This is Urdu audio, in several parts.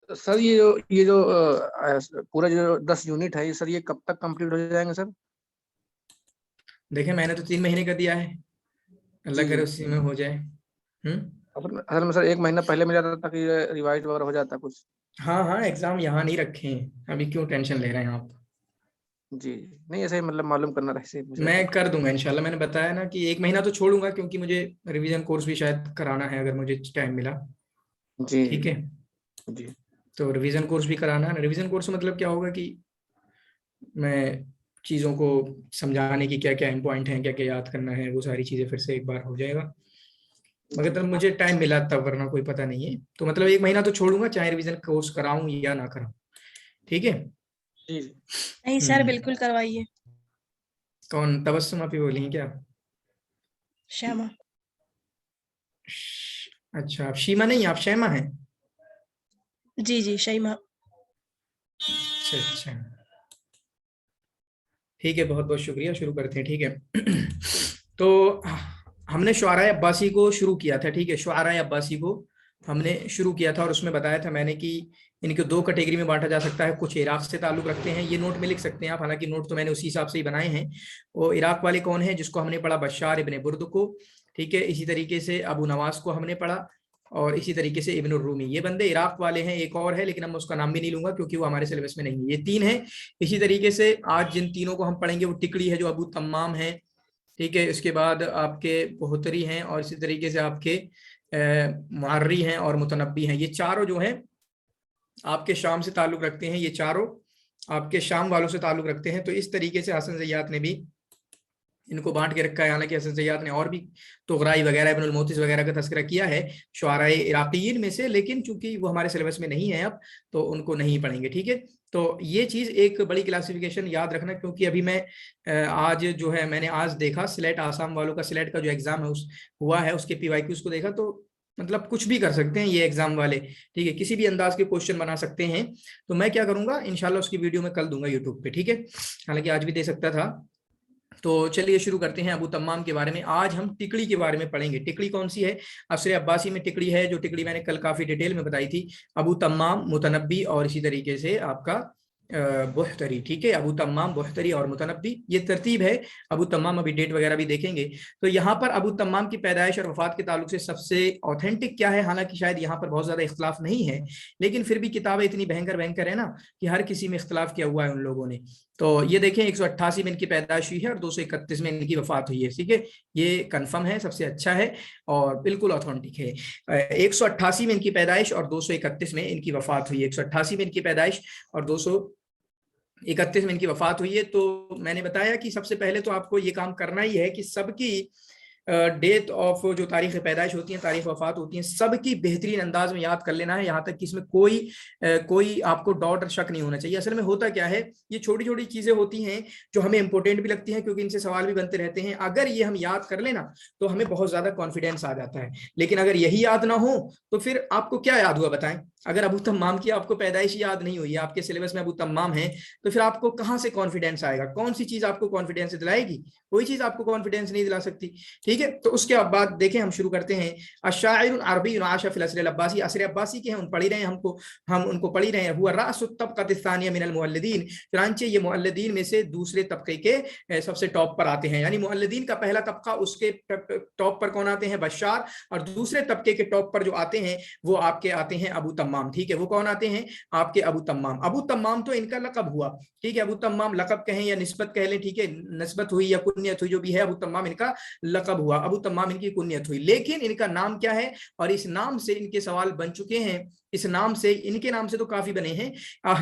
سر یہ جو پورا جو 10 یونٹ ہے سر، یہ کب تک کمپلیٹ ہو جائیں گے سر؟ دیکھیں میں نے تو 3 مہینے کا دیا ہے، اللہ کرے اسی میں ہو جائے۔ اصل میں سر 1 مہینہ پہلے مل جاتا تھا کہ ریوائز وغیرہ ہو جاتا کچھ۔ ہاں ہاں ایگزام یہاں نہیں رکھے ہیں، ابھی کیوں ٹینشن لے رہے ہیں آپ؟ جی نہیں ایسے ہی مطلب معلوم کرنا رہے مجھے۔ میں کر دوں گا انشاءاللہ، میں نے بتایا نا کہ 1 مہینہ تو چھوڑوں گا کیونکہ مجھے ریویژن کورس بھی شاید کرانا ہے اگر مجھے ٹائم ملا۔ جی ٹھیک ہے جی تو ریویژن کورس بھی کرانا ہے۔ ریویژن کورس مطلب کیا ہوگا کہ میں چیزوں کو سمجھانے کی کیا کیا امپوائنٹ ہیں، کیا کیا یاد کرنا ہے، وہ ساری چیزیں پھر سے ایک بار ہو جائے گا، مگر تب مجھے ٹائم ملا تب، ورنہ کوئی پتہ نہیں ہے۔ تو مطلب 1 مہینہ تو چھوڑوں گا چاہے ریویژن کورس کراؤں یا نہ کراؤں، ٹھیک ہے؟ جی نہیں سر بالکل کروائیے۔ کون تبسم آپ ہی بولی ہیں کیا؟ شیما۔ اچھا آپ شیما نہیں، آپ شیما ہیں؟ جی جی شیما۔ اچھا اچھا ٹھیک ہے، بہت بہت شکریہ، شروع کرتے ہیں ٹھیک ہے۔ تو ہم نے شعراء عباسی کو شروع کیا تھا، ٹھیک ہے، شعراء عباسی کو ہم نے شروع کیا تھا، اور اس میں بتایا تھا میں نے کہ ان کو 2 کیٹیگری میں بانٹا جا سکتا ہے، کچھ عراق سے تعلق رکھتے ہیں، یہ نوٹ میں لکھ سکتے ہیں آپ، حالانکہ نوٹ تو میں نے اسی حساب سے ہی بنائے ہیں۔ وہ عراق والے کون ہیں؟ جس کو ہم نے پڑھا بشار ابن برد کو، ٹھیک ہے، اسی طریقے سے ابو نواس کو ہم نے پڑھا، اور اسی طریقے سے ابن الرومی، یہ بندے عراق والے ہیں۔ ایک اور ہے لیکن اب میں اس کا نام بھی نہیں لوں گا کیونکہ وہ ہمارے سلیبس میں نہیں ہے، یہ 3 ہیں۔ اسی طریقے سے آج جن تینوں کو ہم پڑھیں گے وہ ٹکڑی ہے جو ابو تمام ہے، ٹھیک ہے، اس کے بعد آپ کے بہتری ہیں، اور اسی طریقے سے آپ کے معری ہیں اور متنبی ہیں۔ یہ چاروں جو ہیں آپ کے شام سے تعلق رکھتے ہیں، یہ چاروں آپ کے شام والوں سے تعلق رکھتے ہیں۔ تو اس طریقے سے حسن زیات نے بھی ان کو بانٹ کے رکھا ہے، حالانکہ حسن زیات نے اور بھی طغرائی وغیرہ ابن الموتز وغیرہ کا تذکرہ کیا ہے شعراء عراقیین میں سے، لیکن چونکہ وہ ہمارے سلیبس میں نہیں ہے اب تو ان کو نہیں پڑھیں گے، ٹھیک ہے۔ تو یہ چیز ایک بڑی کلاسیفیکیشن یاد رکھنا، کیونکہ ابھی میں آج جو ہے میں نے آج دیکھا سلیٹ آسام والوں کا، سلیٹ کا جو ایگزام ہے ہوا ہے، اس کے پی وائی کیوز کو دیکھا تو مطلب کچھ بھی کر سکتے ہیں یہ ایگزام والے، ٹھیک ہے، کسی بھی انداز کے کوشچن بنا سکتے ہیں۔ تو میں کیا کروں گا انشاءاللہ اس کی ویڈیو میں کل دوں گا یوٹیوب پہ، ٹھیک ہے، حالانکہ آج بھی دے سکتا تھا۔ تو چلیے شروع کرتے ہیں ابو تمام کے بارے میں۔ آج ہم ٹکڑی کے بارے میں پڑھیں گے۔ ٹکڑی کون سی ہے؟ عصر عباسی میں ٹکڑی ہے، جو ٹکڑی میں نے کل کافی ڈیٹیل میں بتائی تھی، ابو تمام، متنبی اور اسی طریقے سے آپ کا بہتری، ٹھیک ہے، ابو تمام، بہتری اور متنبی، یہ ترتیب ہے۔ ابو تمام ابھی ڈیٹ وغیرہ بھی دیکھیں گے۔ تو یہاں پر ابو تمام کی پیدائش اور وفات کے تعلق سے سب سے اوتھینٹک کیا ہے، حالانکہ شاید یہاں پر بہت زیادہ اختلاف نہیں ہے، لیکن پھر بھی کتابیں اتنی بھینکر ہے نا کہ ہر کسی میں اختلاف کیا ہوا ہے ان لوگوں نے۔ تو یہ دیکھیں 188 میں ان کی پیدائش ہوئی ہے اور 231 میں ان کی وفات ہوئی ہے، ٹھیک ہے، یہ کنفرم ہے، سب سے اچھا ہے اور بالکل اوتھینٹک ہے۔ 188 میں ان کی پیدائش اور 231 میں ان کی وفات ہوئی ہے۔ 188 میں ان کی پیدائش اور 231 میں ان کی وفات ہوئی ہے۔ تو میں نے بتایا کہ سب سے پہلے تو آپ کو یہ کام کرنا ہی ہے کہ سب کی ڈیٹ آف جو تاریخ پیدائش ہوتی ہیں، تاریخ وفات ہوتی ہیں، سب کی بہترین انداز میں یاد کر لینا ہے، یہاں تک کہ اس میں کوئی آپ کو ڈاؤٹ اور شک نہیں ہونا چاہیے۔ اصل میں ہوتا کیا ہے، یہ چھوٹی چھوٹی چیزیں ہوتی ہیں جو ہمیں امپورٹنٹ بھی لگتی ہیں کیونکہ ان سے سوال بھی بنتے رہتے ہیں۔ اگر یہ ہم یاد کر لینا تو ہمیں بہت زیادہ کانفیڈینس آ جاتا ہے، لیکن اگر یہی یاد نہ ہو تو پھر آپ کو کیا یاد ہوا بتائیں؟ اگر ابو تمام کی آپ کو پیدائش یاد نہیں ہوئی ہے، آپ کے سلیبس میں ابو تمام ہے، تو پھر آپ کو کہاں سے کانفیڈینس آئے گا؟ کون سی چیز آپ کو کانفیڈینس دلائے گی؟ کوئی چیز آپ کو کانفیڈینس نہیں دلا سکتی، ٹھیک ہے۔ تو اس کے بعد دیکھیں ہم شروع کرتے ہیں۔ الشاعر العربی عاش فی العصر العباسی، عصر عباسی کے ہیں، ہم پڑھی رہے ہیں، ہم ان کو پڑھی رہے ہیں۔ ہوا رأس الطبقۃ الثانیہ من المؤلدین، چنانچہ یہ مؤلدین میں سے دوسرے طبقے کے سب سے ٹاپ پر آتے ہیں، یعنی مؤلدین کا پہلا طبقہ، اس کے ٹاپ پر کون آتے ہیں؟ بشار، اور دوسرے طبقے کے ٹاپ پر جو آتے ہیں وہ آپ کے آتے ہیں ابو تمام، ٹھیک ہے، وہ کون آتے ہیں؟ آپ کے ابو تمام۔ ابو تمام تو ان کا لقب ہوا، ٹھیک ہے، ابو تمام لقب کہیں یا نسبت کہہ لیں، ٹھیک ہے، نسبت ہوئی یا کنیت ہوئی جو بھی ہے، ابو تمام ان کا لقب ہوا، ابو تمام ان کی کنیت ہوئی، لیکن ان کا نام کیا ہے؟ اور اس نام سے ان کے سوال بن چکے ہیں، اس نام سے، ان کے نام سے تو کافی بنے ہیں۔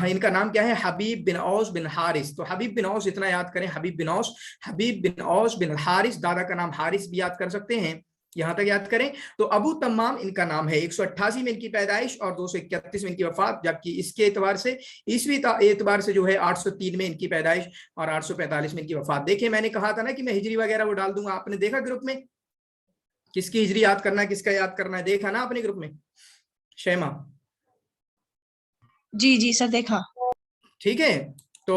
ان کا نام کیا ہے؟ حبیب بن اوس بن حارث۔ تو حبیب بن اوس اتنا یاد کریں، حبیب بن اوس، حبیب بن اوس بن حارث، دادا کا نام حارث بھی یاد کر سکتے ہیں، یہاں تک یاد کریں۔ تو ابو تمام ان کا نام ہے۔ 188 میں ان کی پیدائش اور 231 میں ان کی وفات، جبکہ اس کے اعتبار سے عیسوی اعتبار سے جو ہے 803 میں ان کی پیدائش اور 845 میں ان کی وفات۔ دیکھیں میں نے کہا تھا نا کہ میں ہجری وغیرہ وہ ڈال دوں گا، آپ نے دیکھا گروپ میں کس کی ہجری یاد کرنا ہے، کس کا یاد کرنا ہے، دیکھا نا اپنے گروپ میں؟ شیما جی جی سر دیکھا، ٹھیک ہے۔ تو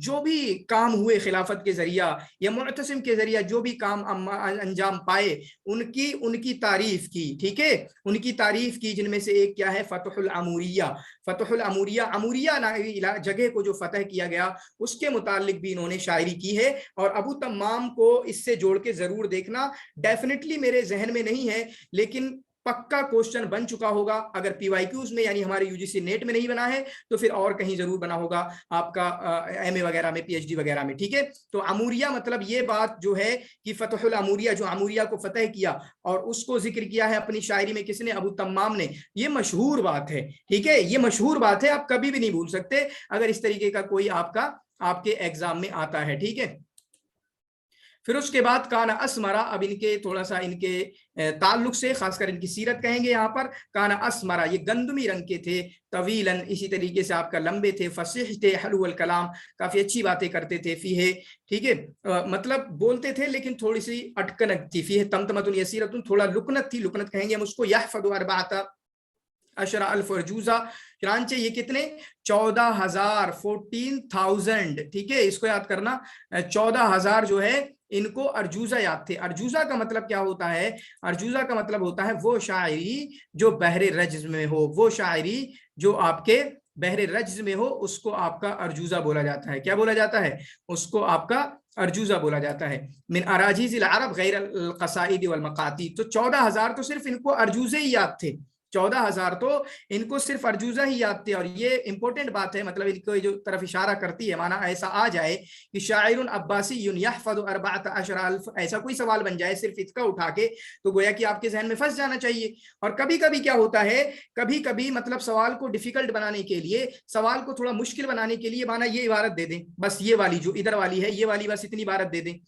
جو بھی کام ہوئے خلافت کے ذریعہ یا معتصم کے ذریعہ جو بھی کام انجام پائے ان کی تعریف کی، ٹھیک ہے، ان کی تعریف کی، جن میں سے ایک کیا ہے فتح العموریہ۔ فتح العموریہ، عموریہ جگہ کو جو فتح کیا گیا اس کے متعلق بھی انہوں نے شاعری کی ہے، اور ابو تمام کو اس سے جوڑ کے ضرور دیکھنا، ڈیفینیٹلی میرے ذہن میں نہیں ہے لیکن پکا کوشچن بن چکا ہوگا، اگر پی وائی کیوز میں یعنی ہمارے یو جی سی نیٹ میں نہیں بنا ہے تو پھر اور کہیں ضرور بنا ہوگا آپ کا ایم اے وغیرہ میں، پی ایچ ڈی وغیرہ میں، ٹھیک ہے۔ تو عموریہ مطلب یہ بات جو ہے کہ فتح العموریہ، جو عموریہ کو فتح کیا اور اس کو ذکر کیا ہے اپنی شاعری میں کس نے؟ ابو تمام نے۔ یہ مشہور بات ہے، ٹھیک ہے، یہ مشہور بات ہے، آپ کبھی بھی نہیں بھول سکتے اگر اس طریقے کا کوئی آپ کے ایگزام میں آتا ہے، ٹھیک ہے۔ پھر اس کے بعد کانا اسمرا، اب ان کے تھوڑا سا ان کے تعلق سے خاص کر ان کی سیرت کہیں گے یہاں پر، کانا اسمرا، یہ گندمی رنگ کے تھے، طویلاً اسی طریقے سے آپ کا لمبے تھے، فصیح تھے، حلو الکلام، کافی اچھی باتیں کرتے تھے، فیہ، ٹھیک ہے، مطلب بولتے تھے لیکن تھوڑی سی اٹکنت تھی، فیہ تمتمۃ یسیرۃ، تھوڑا لکنت تھی، لکنت کہیں گے ہم اس کو، یحفظ 14,000 ارجوزہ، چنانچہ یہ کتنے 14,000 14,000، ٹھیک ہے، اس کو یاد کرنا، 14,000 جو ہے ان کو ارجوزہ یاد تھے۔ ارجوزہ کا مطلب کیا ہوتا ہے؟ ارجوزہ کا مطلب ہوتا ہے وہ شاعری جو بحر رجز میں ہو، وہ شاعری جو آپ کے بحر رجز میں ہو، اس کو آپ کا ارجوزہ بولا جاتا ہے۔ کیا بولا جاتا ہے؟ اس کو آپ کا ارجوزہ بولا جاتا ہے۔ من اراجیز العرب غیر القصائد والمقاطی، تو 14,000 تو صرف ان کو ارجوزے ہی یاد تھے، 14,000 تو ان کو صرف ارجوزہ ہی یاد تھے۔ اور یہ امپورٹنٹ بات ہے، مطلب ان کو جو طرف اشارہ کرتی ہے، معنی ایسا آ جائے کہ شاعر عباسی یحفظ 14,000، ایسا کوئی سوال بن جائے صرف اس کا اٹھا کے، تو گویا کہ آپ کے ذہن میں پھنس جانا چاہیے۔ اور کبھی کبھی کیا ہوتا ہے، کبھی کبھی مطلب سوال کو ڈیفیکلٹ بنانے کے لیے، سوال کو تھوڑا مشکل بنانے کے لیے، معنی یہ عبارت دے دیں، بس یہ والی جو ادھر والی ہے، یہ والی بس اتنی عبارت دے دیں،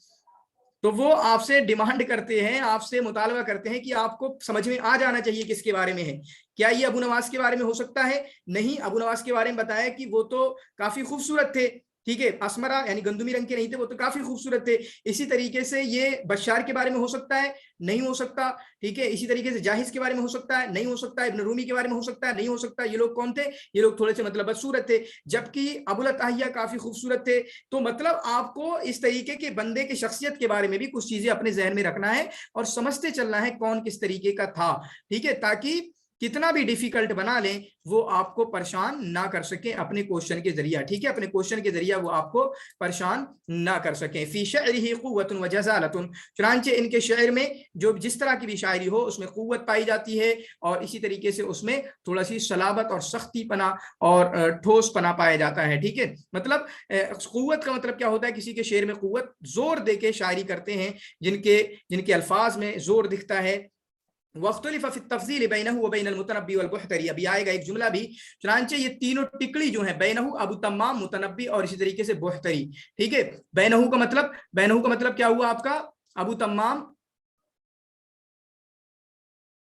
تو وہ آپ سے ڈیمانڈ کرتے ہیں، آپ سے مطالبہ کرتے ہیں کہ آپ کو سمجھ میں آ جانا چاہیے کس کے بارے میں ہے۔ کیا یہ ابو نواس کے بارے میں ہو سکتا ہے؟ نہیں، ابو نواس کے بارے میں بتایا کہ وہ تو کافی خوبصورت تھے، ٹھیک ہے، اسمرا یعنی گندمی رنگ کے نہیں تھے، وہ تو کافی خوبصورت تھے۔ اسی طریقے سے یہ بشار کے بارے میں ہو سکتا ہے؟ نہیں ہو سکتا، ٹھیک ہے۔ اسی طریقے سے جاہز کے بارے میں ہو سکتا ہے؟ نہیں ہو سکتا۔ ابن رومی کے بارے میں ہو سکتا ہے؟ نہیں ہو سکتا۔ یہ لوگ کون تھے؟ یہ لوگ تھوڑے سے مطلب بدصورت تھے، جبکہ ابو العتاہیہ کافی خوبصورت تھے۔ تو مطلب آپ کو اس طریقے کے بندے کی شخصیت کے بارے میں بھی کچھ چیزیں اپنے ذہن میں رکھنا ہے اور سمجھتے چلنا ہے کون کس طریقے کا تھا، ٹھیک ہے، تاکہ کتنا بھی ڈیفیکلٹ بنا لیں وہ آپ کو پریشان نہ کر سکیں اپنے کوشچن کے ذریعہ، ٹھیک ہے، اپنے کوشچن کے ذریعہ وہ آپ کو پریشان نہ کر سکیں۔ فی شعرہ قوت و جزالۃ، چنانچہ ان کے شعر میں جو جس طرح کی بھی شاعری ہو اس میں قوت پائی جاتی ہے، اور اسی طریقے سے اس میں تھوڑا سی صلابت اور سختی پنا اور ٹھوس پنا پایا جاتا ہے، ٹھیک ہے۔ مطلب قوت کا مطلب کیا ہوتا ہے؟ کسی کے شعر میں قوت، زور دے کے شاعری کرتے ہیں، جن کے الفاظ میں زور دکھتا ہے۔ واختلف فی التفضیل بینہ وبین المتنبی والبحتری، ابھی آئے گا ایک جملہ بھی، چنانچہ یہ تینوں ٹکڑی جو ہیں، بینہ ابو تمام، متنبی اور اسی طریقے سے بحتری، ٹھیک ہے۔ بینہ کا مطلب کیا ہوا آپ کا؟ ابو تمام،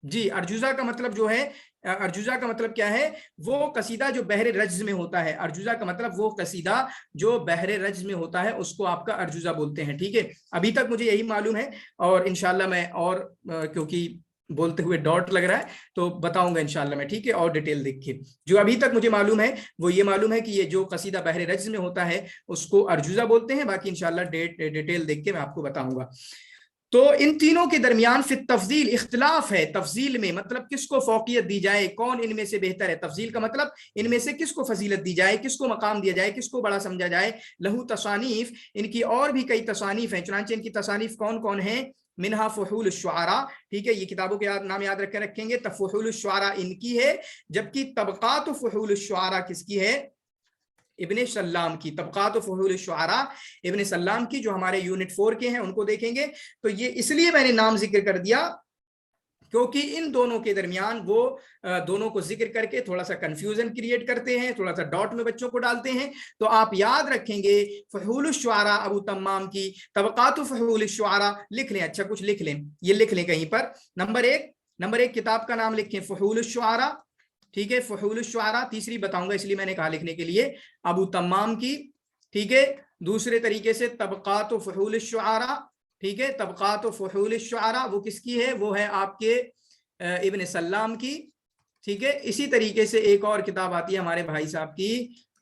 جی، ارجوزہ کا مطلب جو ہے، ارجوزہ کا مطلب کیا ہے؟ وہ قصیدہ جو بحر رجز میں ہوتا ہے، ارجوزہ کا مطلب وہ قصیدہ جو بحر رجز میں ہوتا ہے اس کو آپ کا ارجوزہ بولتے ہیں، ٹھیک ہے۔ ابھی تک مجھے یہی معلوم ہے، اور انشاءاللہ میں اور کیونکہ بولتے ہوئے ڈاٹ لگ رہا ہے تو بتاؤں گا انشاءاللہ میں، ٹھیک ہے، اور ڈیٹیل دیکھ کے۔ جو ابھی تک مجھے معلوم ہے وہ یہ معلوم ہے کہ یہ جو قصیدہ بحر رجز میں ہوتا ہے اس کو ارجوزہ بولتے ہیں، باقی انشاءاللہ ڈیٹیل دیکھ کے میں آپ کو بتاؤں گا۔ تو ان تینوں کے درمیان فی التفضیل اختلاف ہے، تفضیل میں مطلب کس کو فوقیت دی جائے، کون ان میں سے بہتر ہے، تفضیل کا مطلب ان میں سے کس کو فضیلت دی جائے، کس کو مقام دیا جائے، کس کو بڑا سمجھا جائے۔ لہو تصانیف، ان کی اور بھی کئی تصانیف ہیں، چنانچہ ان کی تصانیف کون کون ہیں؟ منہا فحول الشعراء، ٹھیک ہے، یہ کتابوں کے نام یاد رکھیں گے، فحول الشعراء ان کی ہے، جبکہ طبقات فحول الشعراء کس کی ہے؟ ابن سلام کی۔ طبقات و فحول الشعراء ابن سلام کی، جو ہمارے یونٹ 4 کے ہیں ان کو دیکھیں گے۔ تو یہ اس لیے میں نے نام ذکر کر دیا کیونکہ ان دونوں کے درمیان وہ دونوں کو ذکر کر کے تھوڑا سا کنفیوژن کریٹ کرتے ہیں، تھوڑا سا ڈاٹ میں بچوں کو ڈالتے ہیں۔ تو آپ یاد رکھیں گے فحول الشعراء ابو تمام کی، طبقات فحول الشعراء لکھ لیں، اچھا کچھ لکھ لیں، یہ لکھ لیں کہیں پر۔ نمبر ایک کتاب کا نام لکھیں فحول الشعراء، ٹھیک ہے، فحول الشعراء۔ تیسری بتاؤں گا اس لیے میں نے کہا لکھنے کے لیے، ابو تمام کی، ٹھیک ہے۔ دوسرے طریقے سے طبقات و فحول الشعراء، ٹھیک ہے، طبقات و فحول الشعراء وہ کس کی ہے؟ وہ ہے آپ کے ابن سلام کی، ٹھیک ہے۔ اسی طریقے سے ایک اور کتاب آتی ہے ہمارے بھائی صاحب کی،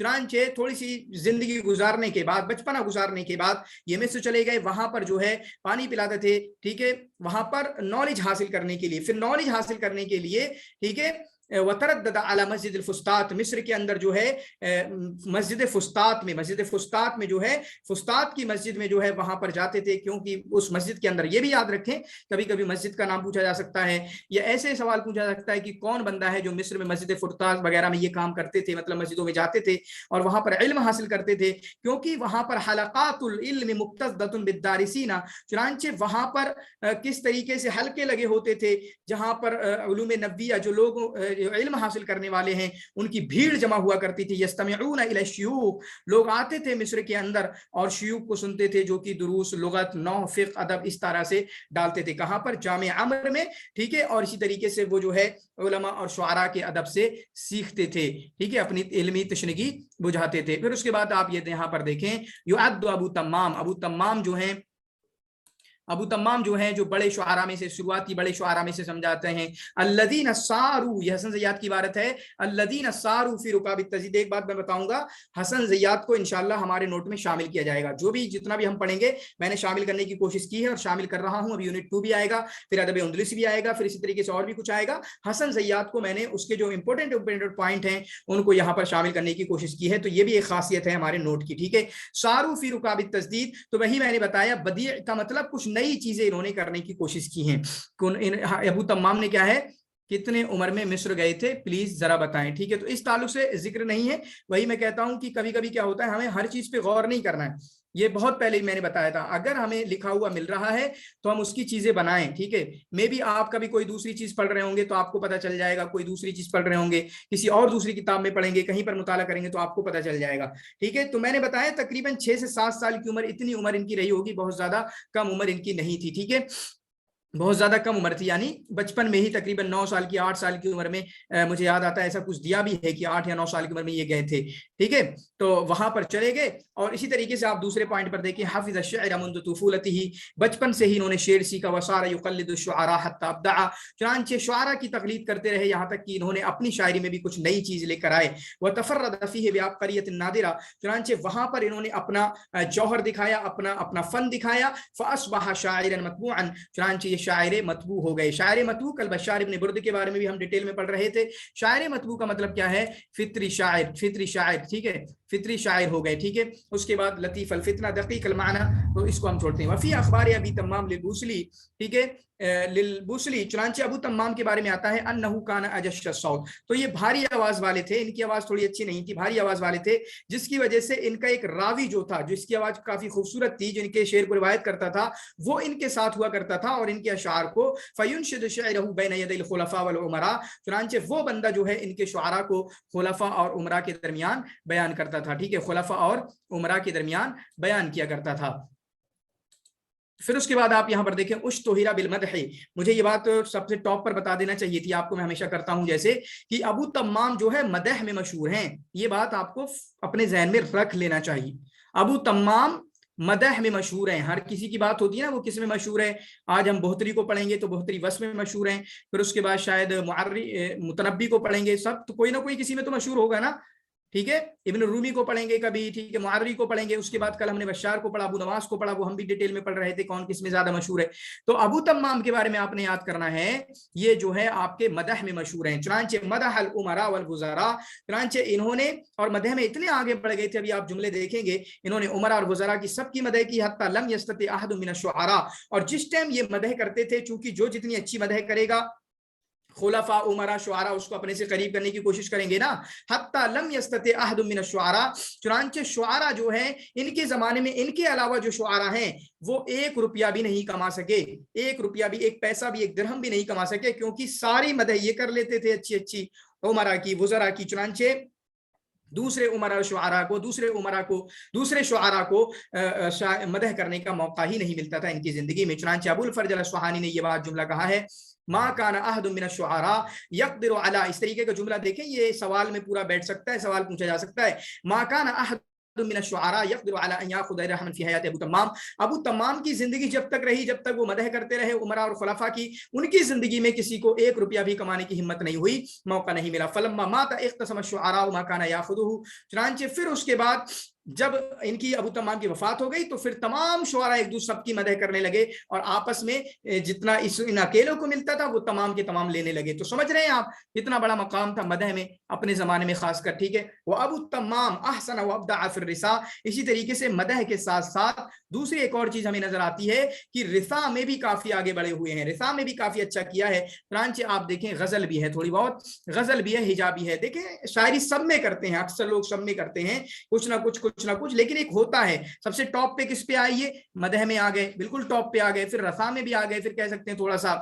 چنانچہ تھوڑی سی زندگی گزارنے کے بعد، بچپنا گزارنے کے بعد یہ مصر چلے گئے، وہاں پر جو ہے پانی پلاتے تھے، ٹھیک ہے، وہاں پر نالج حاصل کرنے کے لیے، پھر نالج حاصل کرنے کے لیے، ٹھیک ہے، وتردد علی مسجد الفسطاط، مصر کے اندر جو ہے مسجد فسطاط میں جو ہے فسطاط کی مسجد میں جو ہے وہاں پر جاتے تھے، کیونکہ اس مسجد کے اندر، یہ بھی یاد رکھیں کبھی کبھی مسجد کا نام پوچھا جا سکتا ہے یا ایسے سوال پوچھا جا سکتا ہے کہ کون بندہ ہے جو مصر میں مسجد فسطاط وغیرہ میں یہ کام کرتے تھے، مطلب مسجدوں میں جاتے تھے اور وہاں پر علم حاصل کرتے تھے، کیونکہ وہاں پر حلقات العلم مقتصدۃ بالدارسین، چنانچہ وہاں پر کس طریقے سے حلقے لگے ہوتے تھے جہاں پر علوم نبویہ جو لوگ علم حاصل کرنے والے ہیں ان کی بھیڑ جمع ہوا کرتی تھی، یستمعون الی الشیوخ، لوگ آتے تھے مصر کے اندر اور شیوخ کو سنتے تھے جو کہ دروس، لغت، نحو، فقہ، ادب اس طرح سے ڈالتے تھے، کہاں پر؟ جامع عمر میں، ٹھیک ہے، اور اسی طریقے سے وہ جو ہے علماء اور شعراء کے ادب سے سیکھتے تھے، ٹھیک ہے، اپنی علمی تشنگی بجھاتے تھے۔ پھر اس کے بعد آپ یہ یہاں پر دیکھیں، یعد ابو تمام جو ہیں جو بڑے شعراء میں سے، شروعاتی بڑے شعراء میں سے سمجھاتے ہیں، الذین ساروا، یہ حسن زیاد کی عبارت ہے، الذین ساروا فی رکاب التجدید۔ ایک بات میں بتاؤں گا، حسن زیاد کو انشاءاللہ ہمارے نوٹ میں شامل کیا جائے گا، جو بھی جتنا بھی ہم پڑھیں گے میں نے شامل کرنے کی کوشش کی ہے اور شامل کر رہا ہوں، ابھی یونٹ 2 بھی آئے گا، پھر ادب اندلسی بھی آئے گا، پھر اسی طریقے سے اور بھی کچھ آئے گا۔ حسن زیاد کو میں نے اس کے جو امپورٹنٹ پوائنٹ ہیں ان کو یہاں پر شامل کرنے کی کوشش کی ہے، تو یہ بھی ایک خاصیت ہے ہمارے نوٹ کی، ٹھیک ہے۔ ساروا فی رکاب التجدید، تو وہی میں نے بتایا، بدیع کا مطلب کچھ نئی چیزیں انہوں نے کرنے کی کوشش کی ہیں۔ ابو تمام نے کیا ہے، کتنے عمر میں مصر گئے تھے پلیز ذرا بتائیں، ٹھیک ہے، تو اس تعلق سے ذکر نہیں ہے، وہی میں کہتا ہوں کہ کبھی کبھی کیا ہوتا ہے، ہمیں ہر چیز پہ غور نہیں کرنا ہے، یہ بہت پہلے ہی میں نے بتایا تھا، اگر ہمیں لکھا ہوا مل رہا ہے تو ہم اس کی چیزیں بنائیں، ٹھیک ہے۔ میں بھی آپ کبھی کوئی دوسری چیز پڑھ رہے ہوں گے تو آپ کو پتہ چل جائے گا، کوئی دوسری چیز پڑھ رہے ہوں گے، کسی اور دوسری کتاب میں پڑھیں گے، کہیں پر مطالعہ کریں گے تو آپ کو پتہ چل جائے گا، ٹھیک ہے۔ تو میں نے بتایا تقریباً 6 سے 7 سال کی عمر، اتنی عمر ان کی رہی ہوگی، بہت زیادہ کم عمر ان کی نہیں تھی، ٹھیک ہے، بہت زیادہ کم عمر تھی، یعنی بچپن میں ہی تقریباً 9 سال کی 8 سال کی عمر میں، مجھے یاد آتا ہے ایسا کچھ دیا بھی ہے کہ 8 یا 9 سال کی عمر میں یہ گئے تھے، ٹھیک ہے، تو وہاں پر چلے گئے۔ اور اسی طریقے سے آپ دوسرے پوائنٹ پر دیکھیں، حافظ الشعر منذ طفولته، بچپن سے ہی انہوں نے شعر سیکھا، وصار يقلد الشعراء حتى ابدع، چنانچہ شعراء کی تقلید کرتے رہے یہاں تک کہ انہوں نے اپنی شاعری میں بھی کچھ نئی چیز لے کر آئے، وتفرد فيه بعبقرية نادرة، چنانچہ وہاں پر انہوں نے اپنا جوہر دکھایا، اپنا فن دکھایا، فاصبح شاعرا مطبوعا، چنانچہ یہ شاعر مطبوع ہو گئے۔ شاعر مطبوع کل بشار ابن برد کے بارے میں بھی ہم ڈیٹیل میں پڑھ رہے تھے، شاعر مطبوع کا مطلب کیا ہے، فطری شاعر، ٹھیک ہے، فطری شاعر ہو گئے، ٹھیک ہے۔ اس کے بعد لطیف الفتنہ، دقیق المعنی، تو اس کو ہم چھوڑتے ہیں۔ وفی اخبار ابی تمام للبوصلی، ٹھیک ہے، للبوصلی، چنانچہ ابو تمام کے بارے میں آتا ہے انہ کان اجش الصوت، تو یہ بھاری آواز والے تھے، ان کی آواز تھوڑی اچھی نہیں تھی، بھاری آواز والے تھے، جس کی وجہ سے ان کا ایک راوی جو تھا، جس کی آواز کافی خوبصورت تھی، جو ان کے شعر کو روایت کرتا تھا، وہ ان کے ساتھ ہوا کرتا تھا اور ان کے اشعار کو فینشد شعرہ بین یدی الخلفاء والامراء، چنانچہ وہ بندہ جو ہے ان کے شعراء کو خلفاء اور امراء کے درمیان بیان کرتا تھا، ٹھیک ہے، خلفاء اور امراء کے درمیان بیان کیا کرتا تھا۔ پھر اس کے بعد آپ یہاں پر دیکھیں، اشتہر بالمدح، مجھے یہ بات سب سے ٹاپ پر بتا دینا چاہیے تھی آپ کو، میں ہمیشہ کرتا ہوں جیسے کہ ابو تمام جو ہے مدح میں مشہور ہیں، یہ بات آپ کو اپنے ذہن میں رکھ لینا چاہیے، ابو تمام مدح میں مشہور ہیں، ہر کسی کی بات ہوتی ہے نا وہ کس میں مشہور ہے، آج ہم بہتری کو پڑھیں گے تو بہتری وصف میں مشہور ہیں، پھر اس کے بعد شاید متنبی کو پڑھیں گے، سب تو کوئی نہ کوئی کسی میں تو مشہور ہوگا نا، ٹھیک ہے، ابن رومی کو پڑھیں گے کبھی، ٹھیک ہے، معرری کو پڑھیں گے، اس کے بعد کل ہم نے بشار کو پڑھا، ابو نواس کو پڑھا، وہ ہم بھی ڈیٹیل میں پڑھ رہے تھے کون کس میں زیادہ مشہور ہے، تو ابو تمام کے بارے میں آپ نے یاد کرنا ہے، یہ جو ہے آپ کے مدح میں مشہور ہیں، چنانچہ مدح الامراء والوزراء، چنانچہ انہوں نے اور مدح میں اتنے آگے بڑھ گئے تھے، ابھی آپ جملے دیکھیں گے، انہوں نے عمراء اور وزراء کی سب کی مدح کی، حتی لم یستطع احد من الشعراء، اور جس ٹائم یہ مدح کرتے تھے، چونکہ جو جتنی اچھی مدح کرے گا خلفاء عمراء شعراء اس کو اپنے سے قریب کرنے کی کوشش کریں گے نا، حتی لم یستطع احد من الشعراء، چنانچہ شعراء جو ہیں ان کے زمانے میں، ان کے علاوہ جو شعراء ہیں وہ 1 روپیہ بھی نہیں کما سکے، 1 روپیہ بھی، 1 پیسہ بھی، 1 درہم بھی نہیں کما سکے، کیونکہ ساری مدح یہ کر لیتے تھے اچھی عمراء کی، وزراء کی، چنانچہ دوسرے شعراء کو مدح کرنے کا موقع ہی نہیں ملتا تھا ان کی زندگی میں، چنانچہ ابو الفرج الاصفہانی نے یہ بات جملہ کہا ہے، ما کان احد من الشعراء یقدر علی، اس طریقے کا جملہ دیکھیں، یہ سوال میں پورا بیٹھ سکتا ہے، سوال پوچھا جا سکتا ہے، ما کان احد من الشعراء يقدر على ان ياخذ درهما في حياه ابو تمام. ابو تمام کی زندگی جب تک رہی، جب تک وہ مدح کرتے رہے امراء اور خلفاء کی، ان کی زندگی میں کسی کو 1 روپیہ بھی کمانے کی ہمت نہیں ہوئی، موقع نہیں ملا. فلما مات اقتسم الشعراء ما كان ياخذه. چنانچہ پھر اس کے بعد جب ان کی ابو تمام کی وفات ہو گئی تو پھر تمام شعراء ایک دوسرے سب کی مدح کرنے لگے اور آپس میں جتنا ان اکیلوں کو ملتا تھا وہ تمام کے تمام لینے لگے. تو سمجھ رہے ہیں آپ کتنا بڑا مقام تھا مدح میں اپنے زمانے میں خاص کر. ٹھیک ہے. وہ ابو تمام احسن وابدع فی الرثاء. اسی طریقے سے مدح کے ساتھ ساتھ دوسری ایک اور چیز ہمیں نظر آتی ہے کہ رثاء میں بھی کافی آگے بڑھے ہوئے ہیں، رثاء میں بھی کافی اچھا کیا ہے. چنانچہ آپ دیکھیں غزل بھی ہے، تھوڑی بہت غزل بھی ہے، ہجا بھی ہے. دیکھیں شاعری سب میں کرتے ہیں، اکثر لوگ سب میں کرتے ہیں کچھ نہ کچھ، لیکن ایک ہوتا ہے سب سے ٹاپ پہ کس پہ آئیے، مدح میں آ گئے، بالکل ٹاپ پہ آ گئے، پھر رثاء میں بھی آ گئے، پھر کہہ سکتے ہیں تھوڑا سا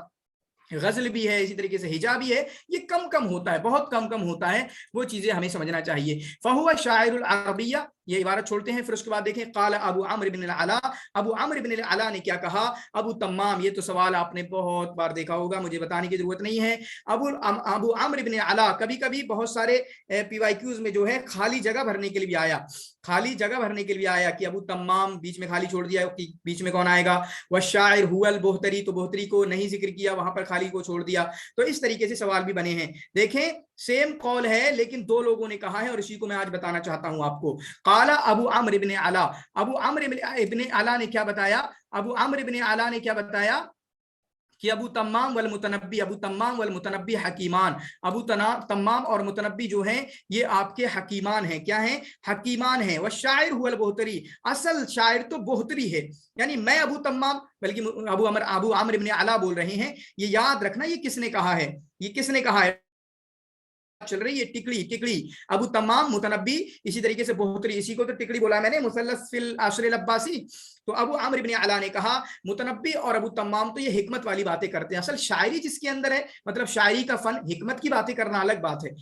غزل بھی ہے، اسی طریقے سے ہجا بھی ہے. یہ کم ہوتا ہے، بہت کم ہوتا ہے، وہ چیزیں ہمیں سمجھنا چاہیے. فہو شاعر العربیہ، یہ عبارت چھوڑتے ہیں. پھر اس کے بعد دیکھیں قال ابو عمرو بن العلا. ابو عمرو بن العلا نے کیا کہا. ابو تمام، یہ تو سوال آپ نے بہت بار دیکھا ہوگا، مجھے بتانے کی ضرورت نہیں ہے. ابو عمرو بن العلا کبھی کبھی بہت سارے پی وائی کیوز میں جو ہے خالی جگہ بھرنے کے لیے بھی آیا، خالی جگہ بھرنے کے لیے آیا کہ ابو تمام بیچ میں خالی چھوڑ دیا، بیچ میں کون آئے گا. والشاعر هو البہتری، تو بہتری کو نہیں ذکر کیا، وہاں پر خالی کو چھوڑ دیا. تو اس طریقے سے سوال بھی بنے ہیں. دیکھیں سیم قول ہے لیکن دو لوگوں نے کہا ہے اور اسی کو میں آج بتانا چاہتا ہوں آپ کو. قال ابو عمرو ابن علا. ابو عمرو ابن علا نے کیا بتایا، ابو عمرو ابن علا نے کیا بتایا کہ ابو تمام والمتنبی حکیمان. ابو تمام اور متنبی جو ہیں یہ آپ کے حکیمان ہیں. کیا ہیں؟ حکیمان ہیں. والشاعر هو البہتری، اصل شاعر تو بہتری ہے. یعنی میں ابو تمام، بلکہ ابو عمرو ابن علا بول رہے ہیں. یہ یاد رکھنا یہ کس نے کہا ہے، یہ کس نے کہا ہے، چل رہی ہے ٹکڑی. ابو تمام متنبی، اسی طریقے سے بہتری، اسی کو تو ٹکڑی بولا میں نے، مثلث فی العشر العباسی. تو ابو عمرو بن علا نے کہا متنبی اور ابو تمام تو یہ حکمت والی باتیں کرتے ہیں. اصل شاعری جس کے اندر ہے، مطلب شاعری کا فن، حکمت کی باتیں کرنا الگ بات ہے.